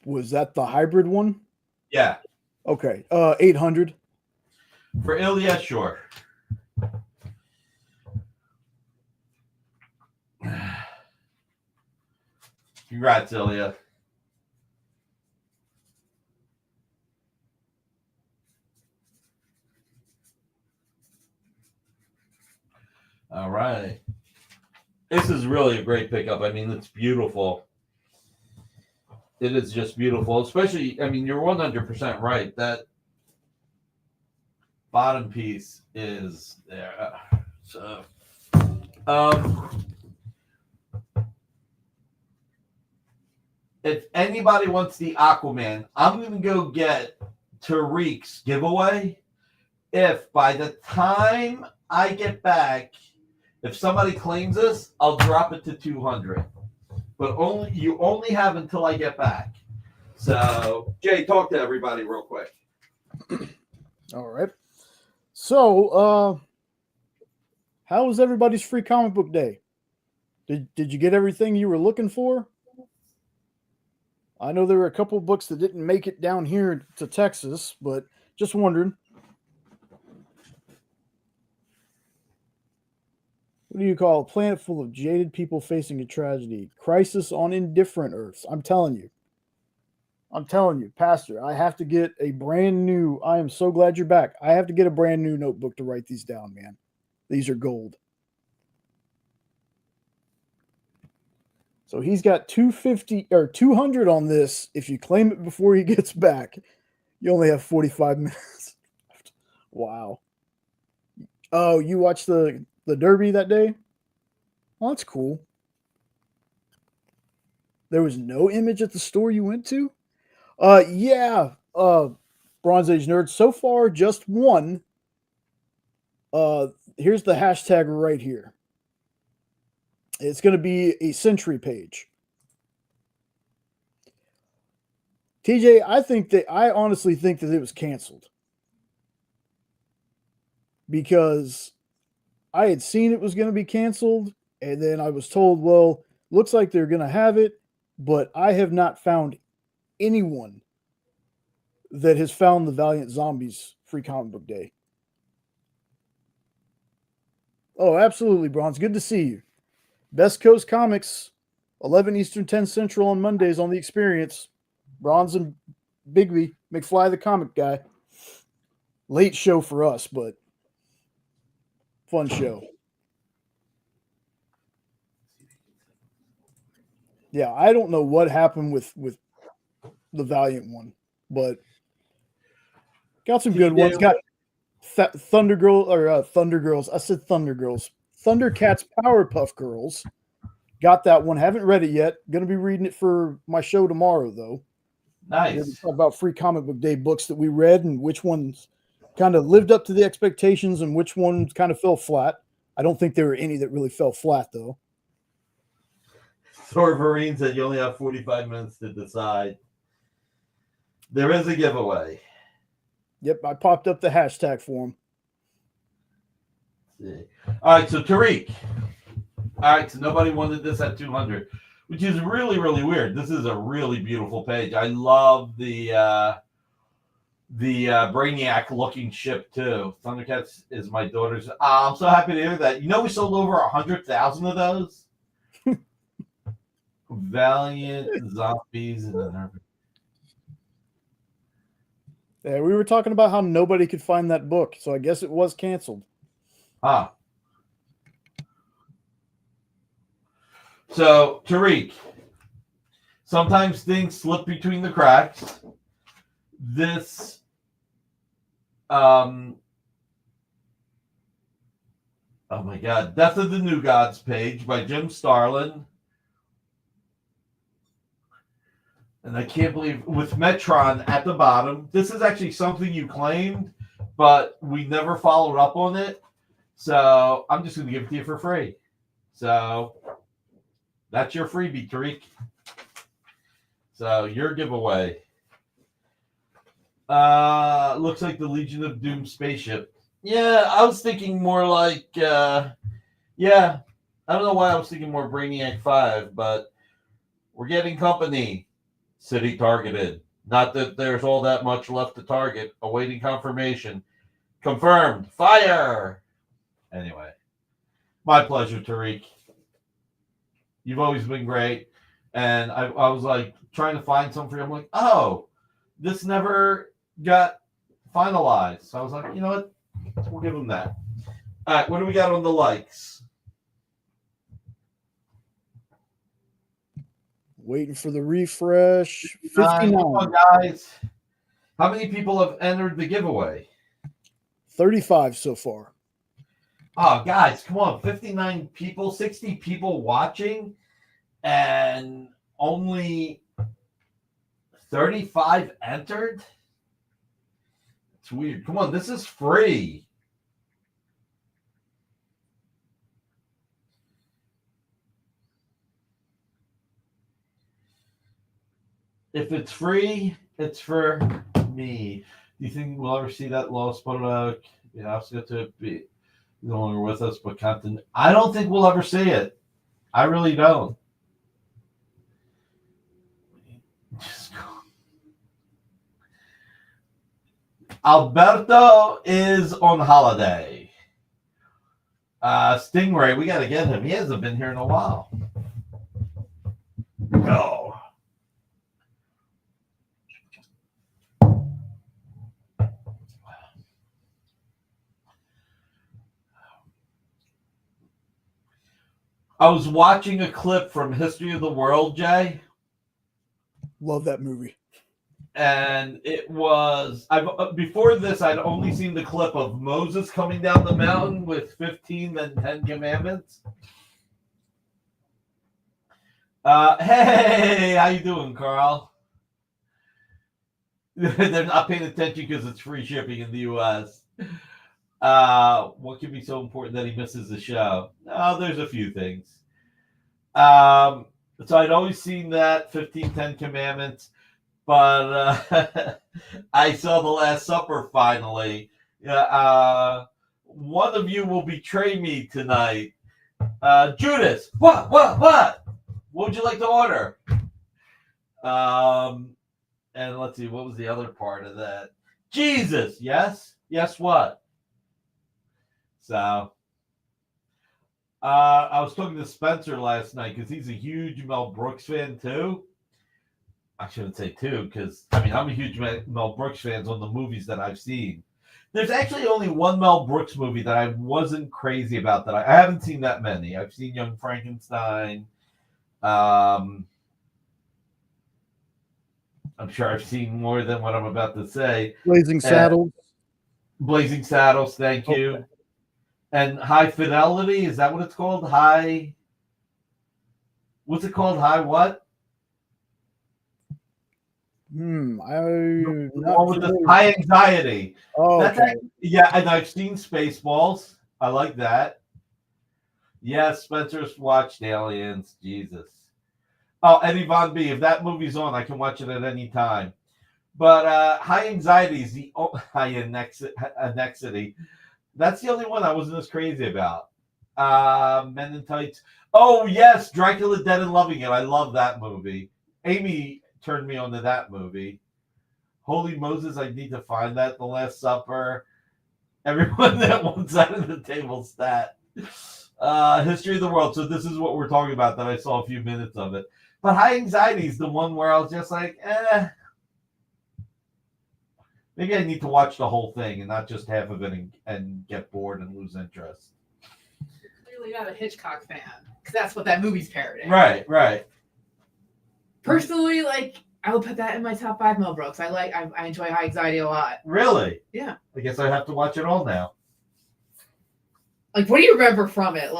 Was that the hybrid one? Yeah. Okay. 800. For Ilya, sure. Congrats, Ilya. All right. This is really a great pickup. I mean, it's beautiful. It is just beautiful. Especially, I mean, you're 100% right. That bottom piece is there. So, if anybody wants the Aquaman, I'm going to go get Tariq's giveaway. If by the time I get back, if somebody claims this, I'll drop it to 200. But you only have until I get back. So, Jay, talk to everybody real quick. All right. So, how was everybody's free comic book day? Did you get everything you were looking for? I know there were a couple of books that didn't make it down here to Texas, but just wondering. What do you call a planet full of jaded people facing a tragedy? Crisis on indifferent Earths. I'm telling you, Pastor, I have to get a brand new. I am so glad you're back. I have to get a brand new notebook to write these down, man. These are gold. So he's got 250 or 200 on this. If you claim it before he gets back, you only have 45 minutes. Wow. Oh, you watched the Derby that day? Well, that's cool. There was no image at the store you went to? Yeah. Bronze Age Nerd. So far, just one. Here's the hashtag right here. It's going to be a Century page. TJ, I honestly think that it was canceled. Because I had seen it was going to be canceled, and then I was told, well, looks like they're going to have it, but I have not found anyone that has found the Valiant Zombies free comic book day. Oh, absolutely, Bronze. Good to see you. Best Coast Comics, 11 Eastern, 10 Central on Mondays on The Experience. Bronze and Bigby, McFly the comic guy. Late show for us, but fun show. Yeah, I don't know what happened with the Valiant one, but got some good ones. Got Thunder Girls. I said Thunder Girls. Thundercats Powerpuff Girls. Got that one. Haven't read it yet. Going to be reading it for my show tomorrow, though. Nice. Talk about free comic book day books that we read and which ones kind of lived up to the expectations and which ones kind of fell flat. I don't think there were any that really fell flat, though. Thor Vereen said you only have 45 minutes to decide. There is a giveaway. Yep, I popped up the hashtag for him. All right, so Tariq. All right, so nobody wanted this at 200, which is really, really weird. This is a really beautiful page. I love the Brainiac looking ship too. Thundercats is my daughter's. I'm so happy to hear that. You know, we sold over 100,000 of those. Valiant Zombies and then. Yeah, we were talking about how nobody could find that book, so I guess it was canceled. Ah. So, Tariq, sometimes things slip between the cracks. This oh my God, Death of the New Gods page by Jim Starlin. And I can't believe with Metron at the bottom. This is actually something you claimed, but we never followed up on it. So I'm just going to give it to you for free. So that's your freebie, Tariq. So your giveaway. Looks like the Legion of Doom spaceship. Yeah, I was thinking more like, I don't know why I was thinking more Brainiac 5, but we're getting company. City targeted. Not that there's all that much left to target. Awaiting confirmation. Confirmed. Fire. Anyway, my pleasure, Tariq. You've always been great. And I was like trying to find something for you. I'm like, oh, this never got finalized. So I was like, you know what? We'll give him that. All right, what do we got on the likes? Waiting for the refresh. 59. 59. Come on, guys. How many people have entered the giveaway? 35 so far. Oh, guys, come on. 59 people, 60 people watching, and only 35 entered? It's weird. Come on, this is free. If it's free, it's for me. Do you think we'll ever see that lost photo? You know, I was going to be no longer with us, but content. I don't think we'll ever see it. I really don't. Just go. Alberto is on holiday. Stingray, we got to get him. He hasn't been here in a while. No. I was watching a clip from History of the World, Jay. Love that movie. And it was before this, I'd only seen the clip of Moses coming down the mountain with 15 and 10 commandments. Hey, how you doing, Carl? They're not paying attention because it's free shipping in the U.S. What could be so important that he misses the show? Oh, there's a few things. So I'd always seen that 15, 10 commandments. But I saw The Last Supper finally. One of you will betray me tonight. Judas, what? What would you like to order? And let's see, what was the other part of that? Jesus, yes? Yes, what? So, I was talking to Spencer last night because he's a huge Mel Brooks fan too. I shouldn't say too, because I'm a huge Mel Brooks fan on the movies that I've seen. There's actually only one Mel Brooks movie that I wasn't crazy about. That I haven't seen that many. I've seen Young Frankenstein. I'm sure I've seen more than what I'm about to say. Blazing Saddles. Blazing Saddles, thank you. Okay. And High Fidelity, is that what it's called? What's it called? High what? High Anxiety. Oh, okay. Yeah, and I've seen Spaceballs. I like that. Yes, Spencer's watched Aliens. Jesus. Oh, Eddie Von B. If that movie's on, I can watch it at any time. But High Anxiety is the High Anxiety. That's the only one I wasn't as crazy about. Men in Tights. Oh, yes, Dracula Dead and Loving It. I love that movie. Amy turned me on to that movie. Holy Moses, I need to find that. The Last Supper. Everyone at one side of the table stat. History of the World. So this is what we're talking about that I saw a few minutes of it. But High Anxiety is the one where I was just like, maybe I need to watch the whole thing and not just half of it and get bored and lose interest. You're clearly not a Hitchcock fan, because that's what that movie's parodying. Right. Personally, I would put that in my top 5 Mel Brooks. I enjoy High Anxiety a lot. Really? Yeah. I guess I have to watch it all now. What do you remember from it?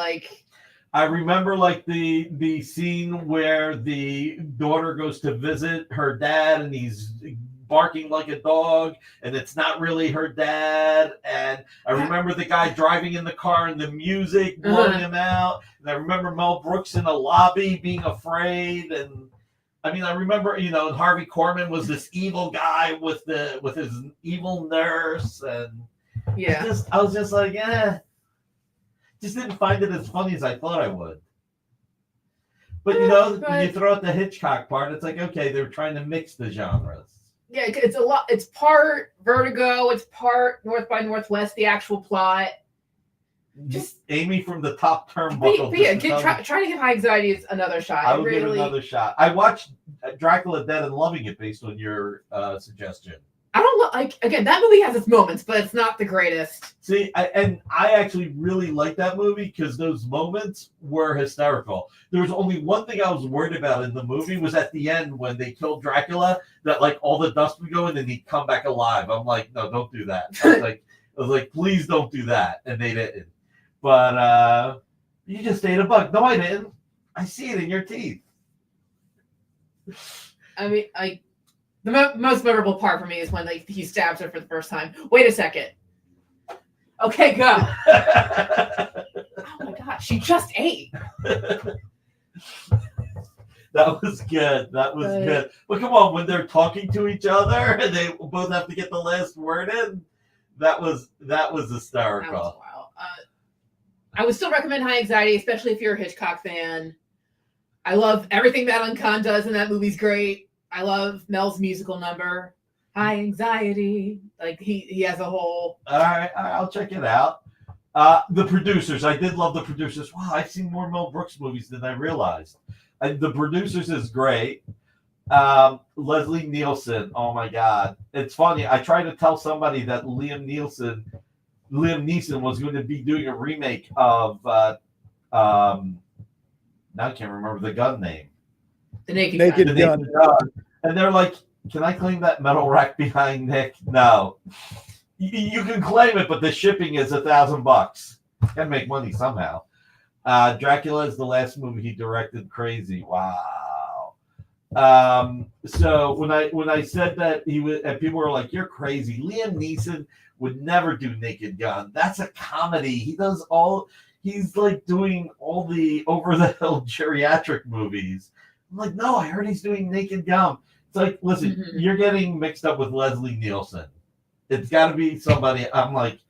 I remember the scene where the daughter goes to visit her dad and he's barking like a dog and it's not really her dad. And I remember the guy driving in the car and the music blowing him out. And I remember Mel Brooks in a lobby being afraid. And I remember, Harvey Korman was this evil guy with his evil nurse. And yeah, I was just like, just didn't find it as funny as I thought I would. But when But- you throw out the Hitchcock part, it's like, okay, they're trying to mix the genres. Yeah, it's a lot. It's part Vertigo. It's part North by Northwest. The actual plot. Just Amy from the top but turnbuckle. yeah, try to give High Anxiety another shot. I will give it another shot. I watched Dracula Dead and loving it based on your suggestion. I don't like again. That movie has its moments, but it's not the greatest. See, I actually really like that movie because those moments were hysterical. There was only one thing I was worried about in the movie was at the end when they killed Dracula, that like all the dust would go in and he'd come back alive. I'm like, no, don't do that. I was like, please don't do that, and they didn't. But you just ate a bug. No, I didn't. I see it in your teeth. I mean, the most memorable part for me is when he stabs her for the first time. Wait a second. Okay, go. Oh my god, she just ate. That was good. That was good. But come on, when they're talking to each other and they both have to get the last word in, that was hysterical. That was wild. I would still recommend High Anxiety, especially if you're a Hitchcock fan. I love everything Madeline Kahn does in that movie's great. I love Mel's musical number, High Anxiety. Like he has a whole. All right, I'll check it out. The producers, I did love the producers. Wow, I've seen more Mel Brooks movies than I realized. The producers is great. Leslie Nielsen, oh my God, it's funny. I tried to tell somebody that Liam Neeson was going to be doing a remake of. Now I can't remember the gun name. The Naked Naked Gun. Gun. And they're like, can I claim that metal rack behind Nick? No. You can claim it, but the shipping is $1,000. Gotta make money somehow. Dracula is the last movie he directed. Crazy. Wow. So when I said that he was, and people were like, you're crazy. Liam Neeson would never do Naked Gun. That's a comedy. He's like doing all the over-the-hill geriatric movies. I'm like, no, I heard he's doing Naked Gun. It's like, listen, you're getting mixed up with Leslie Nielsen. It's got to be somebody. I'm like,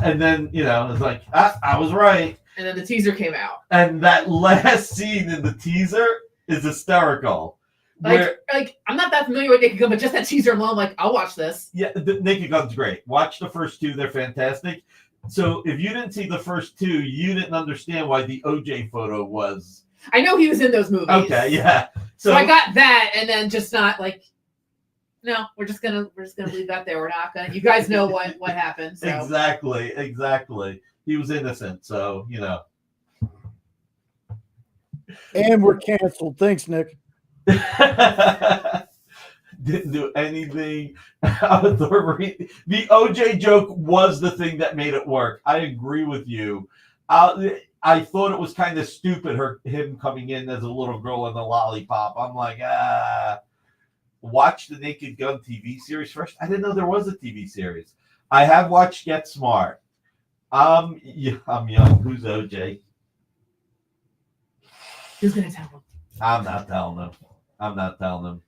and then, it's like, I was right. And then the teaser came out. And that last scene in the teaser is hysterical. Like I'm not that familiar with Naked Gun, but just that teaser alone, like, I'll watch this. Yeah, the Naked Gun's great. Watch the first two. They're fantastic. So if you didn't see the first two, you didn't understand why the OJ photo was. I know he was in those movies. Okay, yeah. So I got that, and then just not like, no, we're just gonna leave that there. We're not gonna. You guys know what happened. So. Exactly. He was innocent, so And we're canceled. Thanks, Nick. Didn't do anything. The OJ joke was the thing that made it work. I agree with you. I thought it was kind of stupid, him coming in as a little girl in the lollipop. I'm like, watch the Naked Gun TV series first. I didn't know there was a TV series. I have watched Get Smart. I'm young. Who's OJ? Who's gonna tell him? I'm not telling him.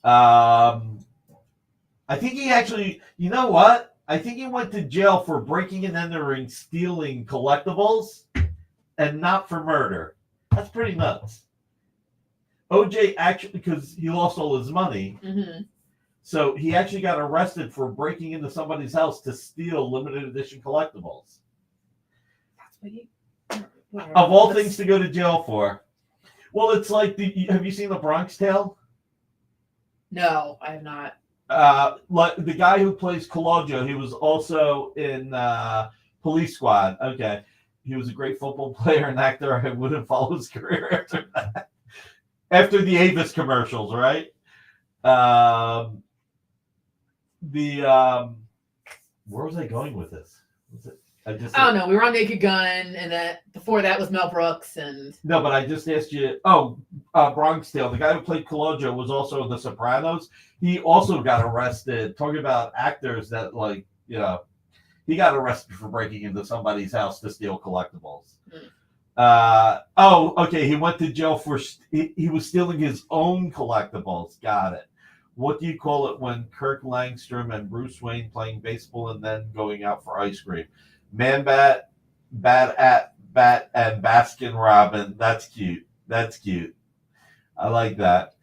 I think he actually, you know what? I think he went to jail for breaking and entering, stealing collectibles, and not for murder. That's pretty nuts. OJ actually, because he lost all his money, so he actually got arrested for breaking into somebody's house to steal limited edition collectibles. That's what you. Of all things to go to jail for. Well, it's like, have you seen The Bronx Tale? No, I have not. Like the guy who plays Cologio, he was also in Police Squad. Okay. He was a great football player and actor. I wouldn't follow his career after that. After the Avis commercials, right? Where was I going with this? I don't know. We were on Naked Gun, and then before that was Mel Brooks, and no, but I just asked you. Bronx Tale. The guy who played Cologio was also in The Sopranos. He also got arrested. Talking about actors that, like, he got arrested for breaking into somebody's house to steal collectibles. Okay. He went to jail for he was stealing his own collectibles. Got it. What do you call it when Kirk Langstrom and Bruce Wayne playing baseball and then going out for ice cream? Man Bat, and Baskin Robin. That's cute. That's cute. I like that.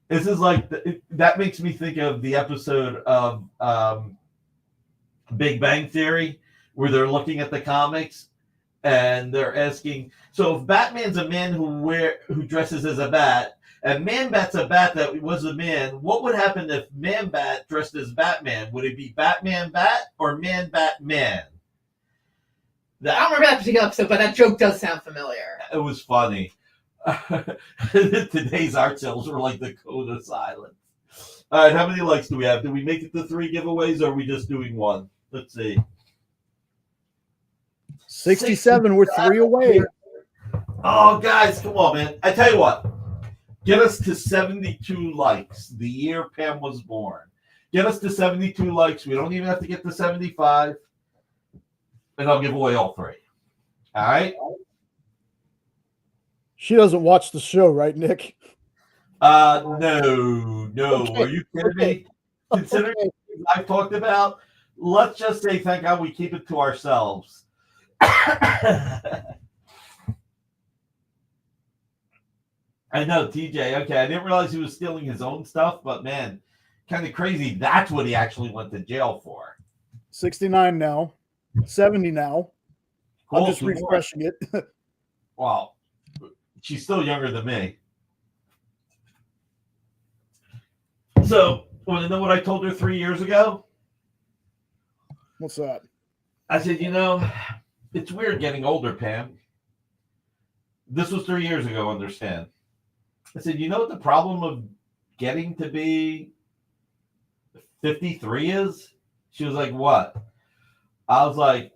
This is like that makes me think of the episode of Big Bang Theory where they're looking at the comics and they're asking, so if Batman's a man who dresses as a bat, and Man Bat's a bat that was a man, what would happen if Man Bat dressed as Batman? Would it be Batman Bat or Man Bat Man? I don't remember that particular episode, but that joke does sound familiar. It was funny. Today's art sales were like the code of silence. All right, how many likes do we have? Did we make it to 3 giveaways, or are we just doing 1? Let's see. 67. We're 3 away. Oh, guys, come on, man. I tell you what. Get us to 72 likes the year Pam was born. Get us to 72 likes. We don't even have to get to 75. And I'll give away all 3. All right? She doesn't watch the show, right, Nick? No. Okay. Are you kidding me? Considering what I've talked about, let's just say thank God we keep it to ourselves. I know, TJ. Okay, I didn't realize he was stealing his own stuff, but man, kind of crazy. That's what he actually went to jail for. 69 now. 70 now. Cool, I'm just refreshing it. Wow. She's still younger than me. So, want to know what I told her 3 years ago? What's that? I said, it's weird getting older, Pam. This was 3 years ago, understand. I said, you know what the problem of getting to be 53 is? She was like, what? I was like,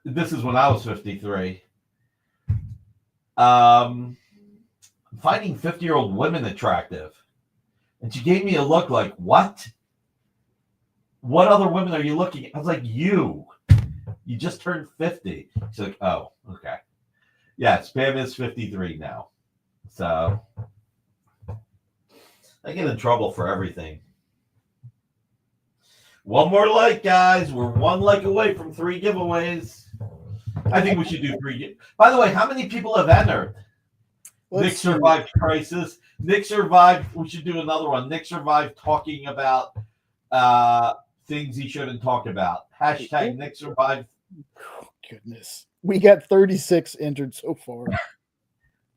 this is when I was 53. Finding 50-year-old women attractive. And she gave me a look like, what? What other women are you looking at? I was like, you just turned 50. She's like, oh, okay. Yes, Pam is 53 now. So I get in trouble for everything. 1 more like, guys. We're 1 like away from 3 giveaways. I think we should do 3. By the way, how many people have entered? Nick survived crisis. Nick survived. We should do another one. Nick survived talking about things he shouldn't talk about. Hashtag Nick survived. Oh, goodness. We got 36 entered so far.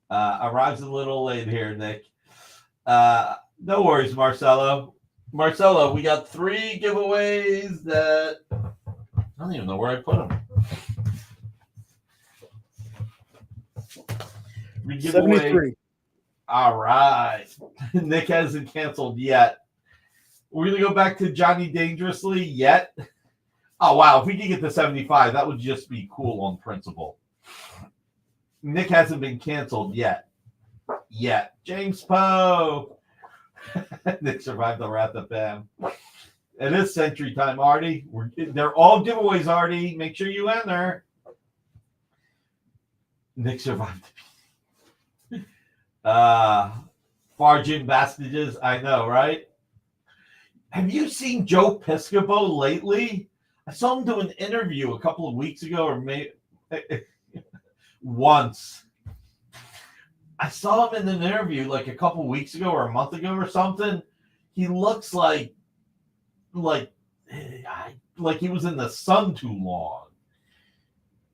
Arrives a little late here, Nick. No worries, Marcelo. Marcelo, we got 3 giveaways that I don't even know where I put them. 73. All right. Nick hasn't canceled yet. We're going to go back to Johnny Dangerously yet. Oh, wow. If we can get to 75, that would just be cool on principle. Nick hasn't been canceled yet. James Poe. Nick survived the wrath of Pam. It is Century Time, Artie. They're all giveaways, Artie. Make sure you enter. Nick survived. Fargin Bastages. I know, right? Have you seen Joe Piscopo lately? I saw him do an interview a couple of weeks ago, or maybe once. I saw him in an interview like a couple of weeks ago or a month ago or something. He looks like he was in the sun too long.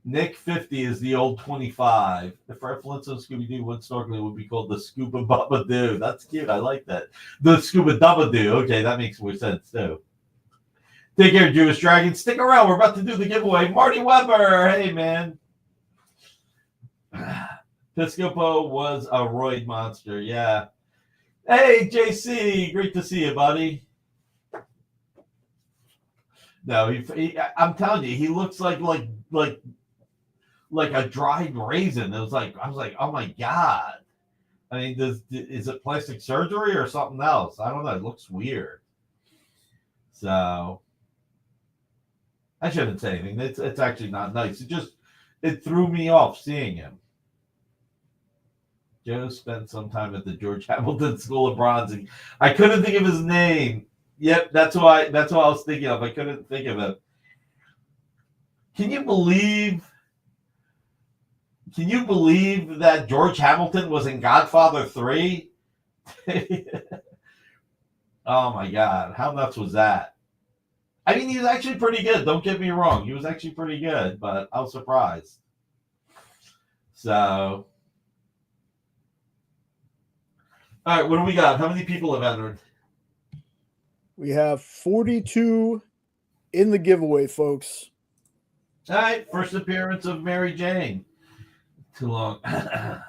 Nick 50 is the old 25. If Fred Flintstone Scooby-Doo went snorkeling, it would be called the Scuba Bubba Doo. That's cute. I like that. The Scuba Dubba Doo. Okay, that makes more sense too. Take care, Jewish Dragon. Stick around. We're about to do the giveaway. Marty Weber. Hey, man. Piscopo was a roid monster. Yeah. Hey, JC. Great to see you, buddy. No, I'm telling you, he looks like a dried raisin. I was like, oh my God. I mean, is it plastic surgery or something else? I don't know. It looks weird. So I shouldn't say anything. It's actually not nice. It threw me off seeing him. Joe spent some time at the George Hamilton School of Bronzing. I couldn't think of his name. Yep, that's what I was thinking of. I couldn't think of it. Can you believe Can you believe that George Hamilton was in Godfather 3? Oh my God. How nuts was that? I mean, he was actually pretty good. Don't get me wrong. He was actually pretty good, but I was surprised. So, all right, what do we got? How many people have entered? We have 42 in the giveaway, folks. All right, first appearance of Mary Jane. Too long. I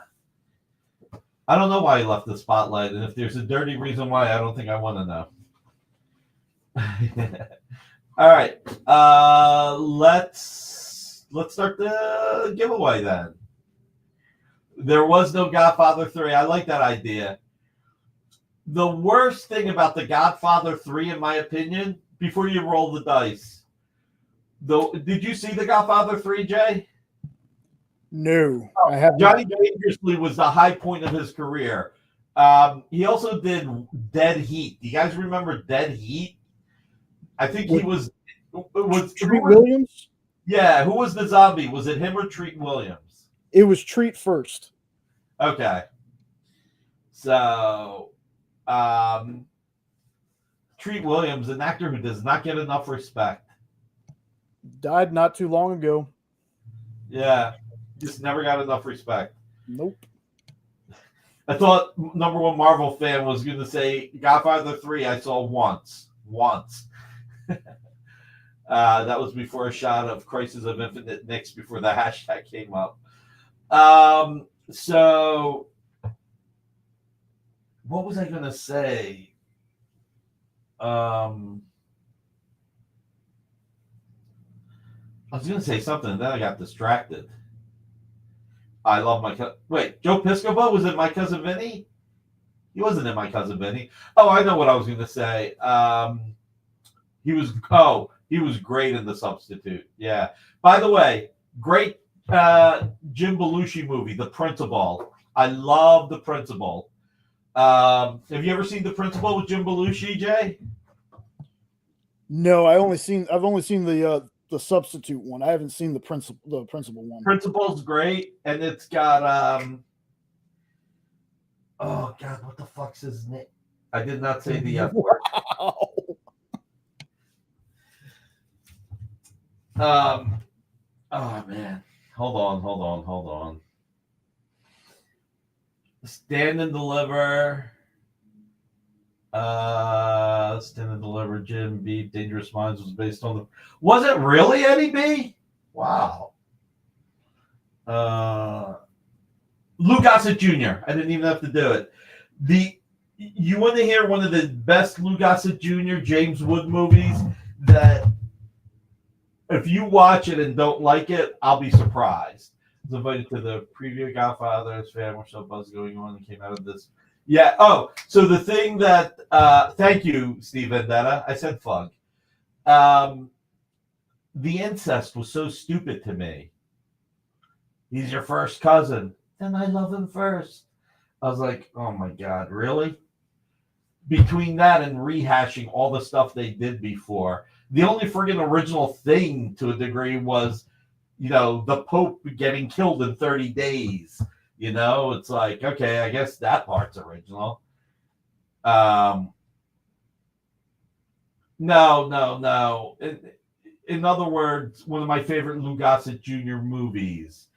don't know why he left the spotlight, and if there's a dirty reason why, I don't think I want to know. All right, let's start the giveaway then. There was no Godfather 3. I like that idea. The worst thing about the Godfather 3, in my opinion, before you roll the dice, though, did you see the Godfather 3, Jay? No, I have Johnny not. Dangerously was the high point of his career. He also did Dead Heat. Do you guys remember Dead Heat? I think he was Treat Williams? Yeah, who was the zombie? Was it him or Treat Williams? It was Treat first. Okay. So, Treat Williams, an actor who does not get enough respect. Died not too long ago. Yeah, just never got enough respect. Nope. I thought number one Marvel fan was going to say Godfather 3 I saw once. That was before a shot of Crisis of Infinite Nicks before the hashtag came up. So what was I going to say? I was going to say something, and then I got distracted. I love my wait, Joe Piscopo was in My Cousin Vinny? He wasn't in My Cousin Vinny. Oh, I know what I was going to say. He was great in The Substitute. Yeah. By the way, great Jim Belushi movie, The Principal. I love The Principal. Have you ever seen The Principal with Jim Belushi, Jay? No, I've only seen the Substitute one. I haven't seen the principal one. Principal's great, and it's got oh God, what the fuck's his name? I did not say the F word. Oh man. Hold on. Stand and Deliver. Stand and Deliver, Jim B. Dangerous Minds was based on the. Was it really Eddie B? Wow. Lou Gossett Jr. I didn't even have to do it. You want to hear one of the best Lou Gossett Jr. James Wood movies that if you watch it and don't like it, I'll be surprised. I was invited to the preview of Godfather's fan. We're so buzz going on and came out of this. Yeah. Oh, so the thing that thank you, Steve Vendetta. I said fug. The incest was so stupid to me. He's your first cousin. Then I love him first. I was like, oh my God, really? Between that and rehashing all the stuff they did before, the only friggin' original thing to a degree was, the Pope getting killed in 30 days. It's like, okay, I guess that part's original. No. In other words, one of my favorite Lou Gossett Jr. movies,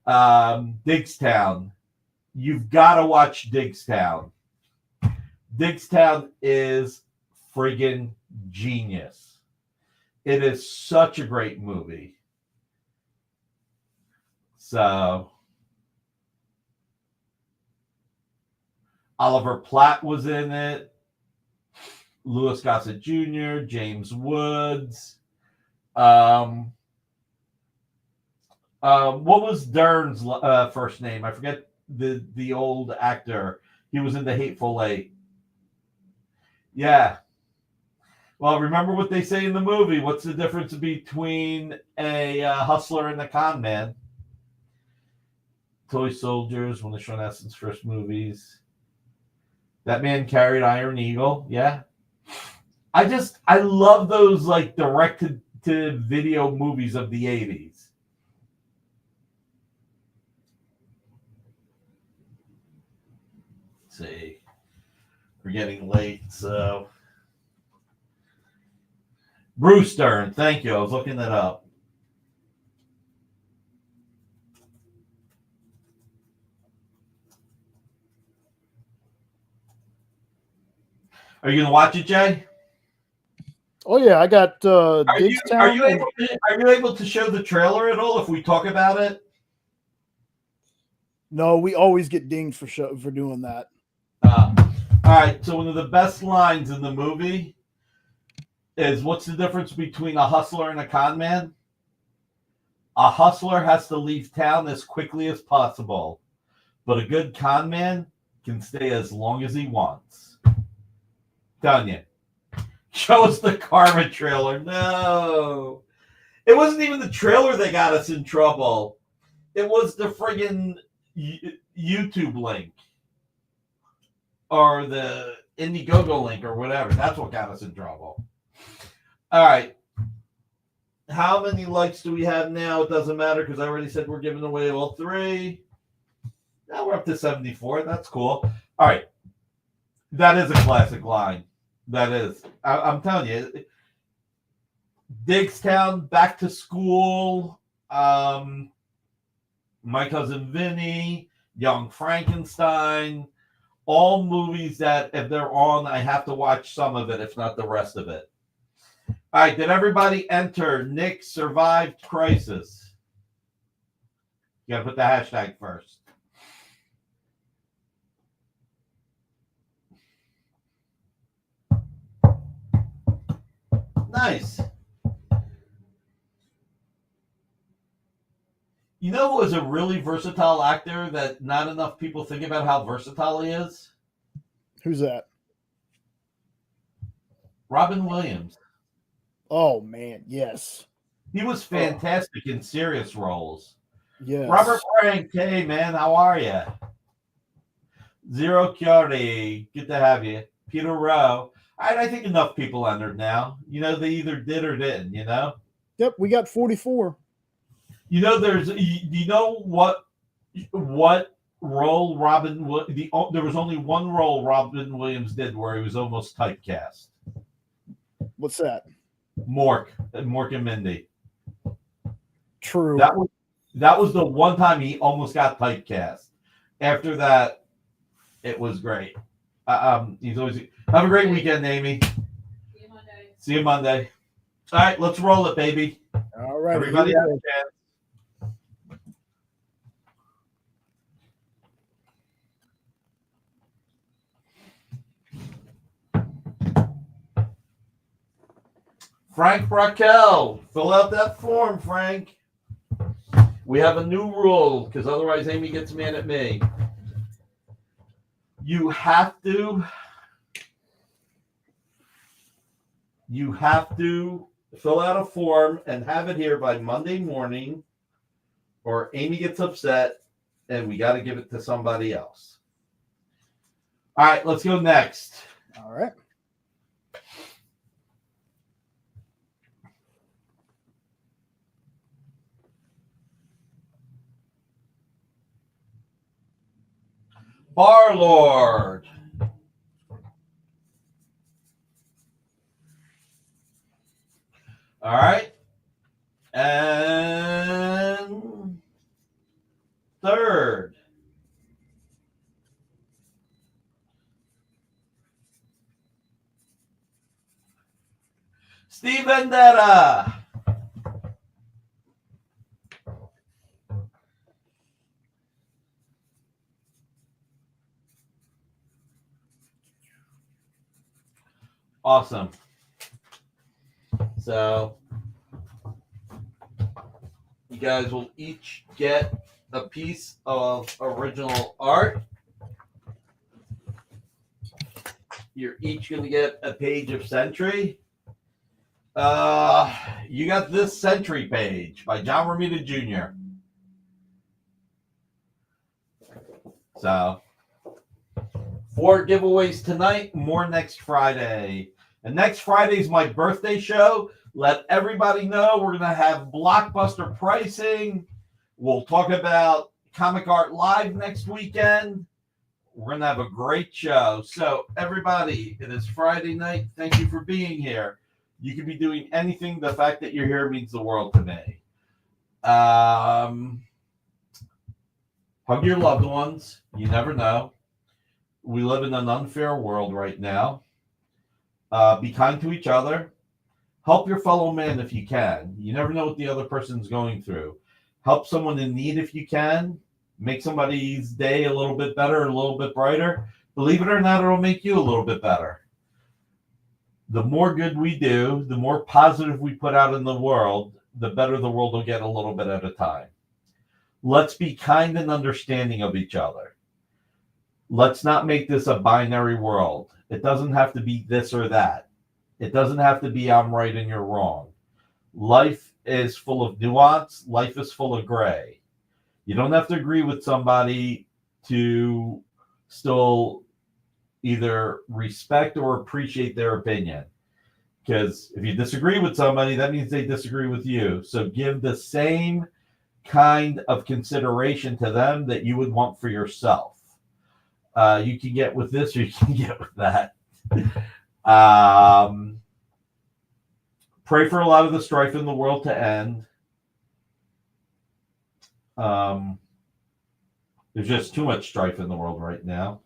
Diggstown. You've got to watch Diggstown. Diggstown is friggin' genius. It is such a great movie. So, Oliver Platt was in it. Louis Gossett Jr., James Woods. What was Dern's first name? I forget the old actor. He was in The Hateful Eight. Yeah. Well, remember what they say in the movie. What's the difference between a hustler and a con man? Toy Soldiers, one of Sean Astin's first movies. That Man Carried Iron Eagle. Yeah. I love those like direct-to-video movies of the 80s. see. We're getting late, so Bruce Dern, thank you. I was looking that up. Are you gonna watch it, Jay? Oh yeah, I got Are Digstown. you able to show the trailer at all if we talk about it? No, we always get dinged for doing that. All right. So one of the best lines in the movie is, "What's the difference between a hustler and a con man? A hustler has to leave town as quickly as possible, but a good con man can stay as long as he wants." Telling you. Show us the Karma trailer. No. It wasn't even the trailer that got us in trouble. It was the friggin' YouTube link. Or the Indiegogo link or whatever. That's what got us in trouble. All right. How many likes do we have now? It doesn't matter because I already said we're giving away all 3. Now we're up to 74. That's cool. All right. That is a classic line. That is. I'm telling you. Digstown, Back to School, My Cousin Vinny, Young Frankenstein, all movies that if they're on, I have to watch some of it, if not the rest of it. All right, did everybody enter Nick Survived Crisis? You gotta put the hashtag first. Nice. You know who is a really versatile actor that not enough people think about how versatile he is? Who's that? Robin Williams. Oh man, yes. He was fantastic in serious roles. Yes. Robert Frank, hey man, how are you? Zero Chiari, good to have you. Peter Rowe. I think enough people entered now. You know, they either did or didn't, you know? Yep, we got 44. You know, you know what role there was only one role Robin Williams did where he was almost typecast. What's that? Mork and Mindy. True. That was the one time he almost got typecast. After that, it was great. He's always have a great weekend, Amy. See you Monday. All right, let's roll it, baby. All right, everybody have a chance. Frank Raquel, fill out that form, Frank. We have a new rule because otherwise Amy gets mad at me. You have to fill out a form and have it here by Monday morning, or Amy gets upset and we got to give it to somebody else. All right, let's go next. All right. Bar Lord. All right. And third. Steve Vendetta. Awesome. So you guys will each get a piece of original art. You're each going to get a page of Century. You got this Century page by John Romita Jr. So 4 giveaways tonight, more next Friday. And next Friday is my birthday show. Let everybody know we're going to have blockbuster pricing. We'll talk about Comic Art Live next weekend. We're going to have a great show. So, everybody, it is Friday night. Thank you for being here. You could be doing anything. The fact that you're here means the world to me. Hug your loved ones. You never know. We live in an unfair world right now. Be kind to each other. Help your fellow man if you can. You never know what the other person's going through. Help someone in need if you can. Make somebody's day a little bit better, a little bit brighter. Believe it or not, it'll make you a little bit better. The more good we do, the more positive we put out in the world, the better the world will get a little bit at a time. Let's be kind and understanding of each other. Let's not make this a binary world. It doesn't have to be this or that. It doesn't have to be I'm right and you're wrong. Life is full of nuance. Life is full of gray. You don't have to agree with somebody to still either respect or appreciate their opinion. Because if you disagree with somebody, that means they disagree with you. So give the same kind of consideration to them that you would want for yourself. You can get with this or you can get with that. Pray for a lot of the strife in the world to end. There's just too much strife in the world right now.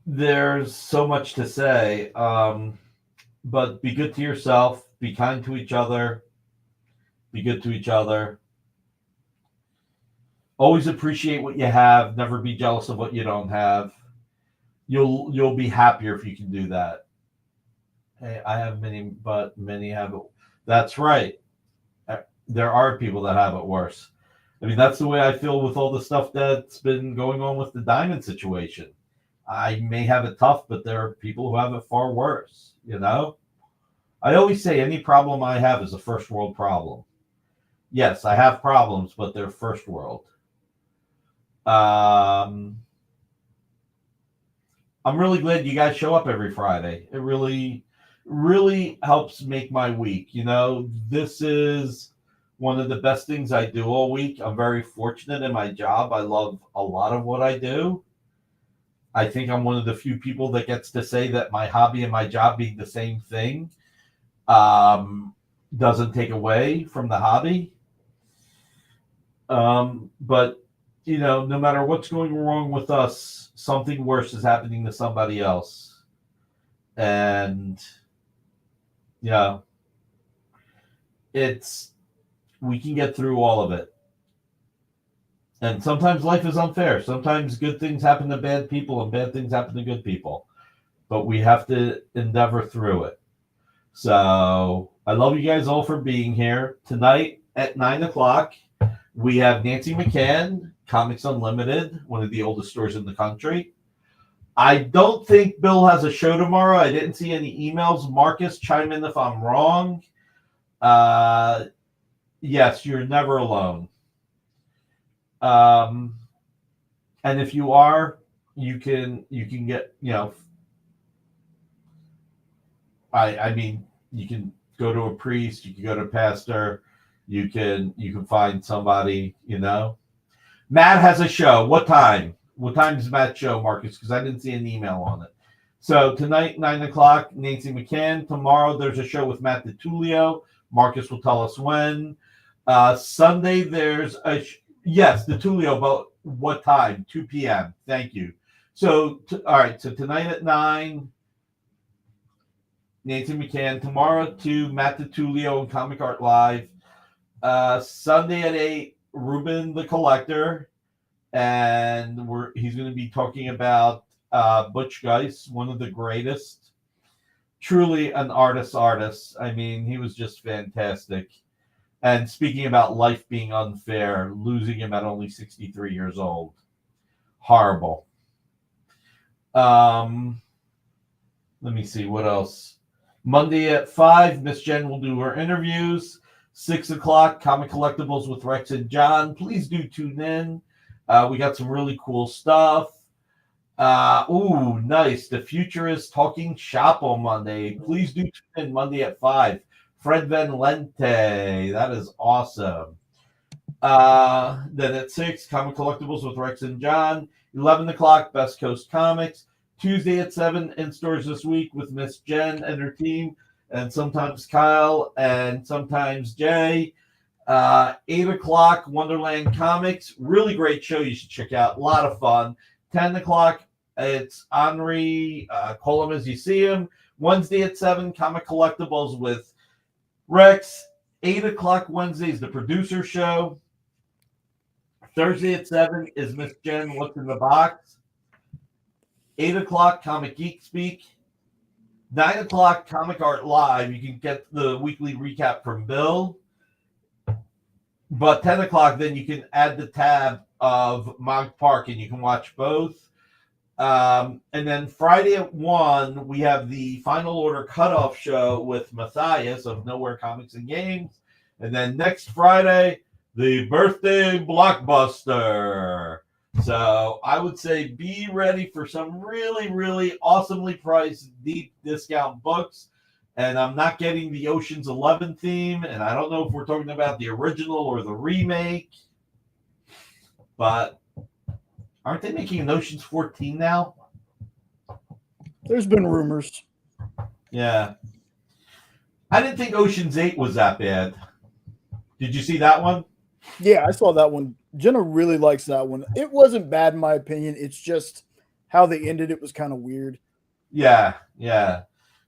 There's so much to say, but be good to yourself. Be kind to each other. Be good to each other. Always appreciate what you have. Never be jealous of what you don't have. You'll be happier if you can do that. Hey, I have many, but many have it. That's right. There are people that have it worse. I mean, that's the way I feel with all the stuff that's been going on with the Diamond situation. I may have it tough, but there are people who have it far worse, you know? I always say any problem I have is a first world problem. Yes, I have problems, but they're first world. I'm really glad you guys show up every Friday. It really, really helps make my week. You know, this is one of the best things I do all week. I'm very fortunate in my job. I love a lot of what I do. I think I'm one of the few people that gets to say that my hobby and my job being the same thing doesn't take away from the hobby. But, you know, no matter what's going wrong with us, something worse is happening to somebody else. And, yeah, we can get through all of it. And sometimes life is unfair. Sometimes good things happen to bad people and bad things happen to good people. But we have to endeavor through it. So I love you guys all for being here. Tonight at 9 o'clock, we have Nancy McCann, Comics Unlimited, one of the oldest stores in the country. I don't think Bill has a show tomorrow. I didn't see any emails. Marcus, chime in if I'm wrong. Yes, you're never alone. And if you are, you can get, you know, I mean, you can go to a priest, you can go to a pastor, you can find somebody, you know. Matt has a show. What time? What time is Matt's show, Marcus? Because I didn't see an email on it. So tonight, 9 o'clock, Nancy McCann. Tomorrow, there's a show with Matt DiTullio. Marcus will tell us when. Sunday, there's yes, DiTullio, but what time? 2 p.m. Thank you. So, all right. So tonight at 9, Nancy McCann. Tomorrow to Matt DiTullio and Comic Art Live. Sunday at 8, Ruben the Collector. And he's going to be talking about Butch Geist, one of the greatest. Truly an artist. I mean, he was just fantastic. And speaking about life being unfair, losing him at only 63 years old. Horrible. Let me see, what else? Monday at 5, Miss Jen will do her interviews. 6 o'clock, Comic Collectibles with Rex and John. Please do tune in. We got some really cool stuff. Ooh, nice. The Future is Talking Shop on Monday. Please do tune in Monday at 5 Fred Van Lente. That is awesome. Then at 6, Comic Collectibles with Rex and John. 11 o'clock, Best Coast Comics. Tuesday at 7, in stores this week with Miss Jen and her team, and sometimes Kyle and sometimes Jay. 8 o'clock, Wonderland Comics. Really great show you should check out. A lot of fun. 10 o'clock, it's Henri. Call him as you see him. Wednesday at 7, Comic Collectibles with Rex. 8 o'clock Wednesday is the producer show. Thursday at 7 is Miss Jen What's in the Box. 8 o'clock, Comic Geek Speak. 9 o'clock, Comic Art Live. You can get the weekly recap from Bill. But 10 o'clock, then you can add the tab of Monk Park, and you can watch both. And then Friday at 1, we have the Final Order Cutoff Show with Matthias of Nowhere Comics and Games. And then next Friday, the Birthday Blockbuster. So I would say be ready for some really, really awesomely priced deep discount books. And I'm not getting the Ocean's 11 theme, and I don't know if we're talking about the original or the remake. But aren't they making an Ocean's 14 now? There's been rumors. Yeah. I didn't think Ocean's 8 was that bad. Did you see that one? Yeah, I saw that one. Jenna really likes that one. It wasn't bad in my opinion. It's just how they ended it was kind of weird. Yeah.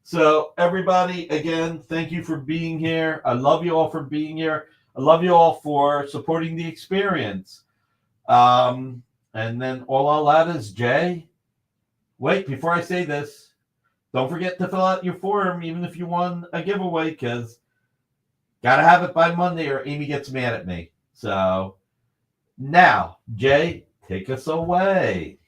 So everybody, again, thank you for being here. I love you all for being here. I love you all for supporting the experience. And then all I'll add is, Jay, wait, before I say this, don't forget to fill out your form, even if you won a giveaway, because got to have it by Monday or Amy gets mad at me. So now, Jay, take us away.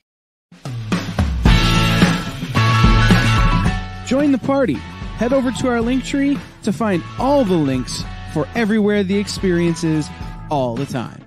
Join the party. Head over to our link tree to find all the links for everywhere the experience is all the time.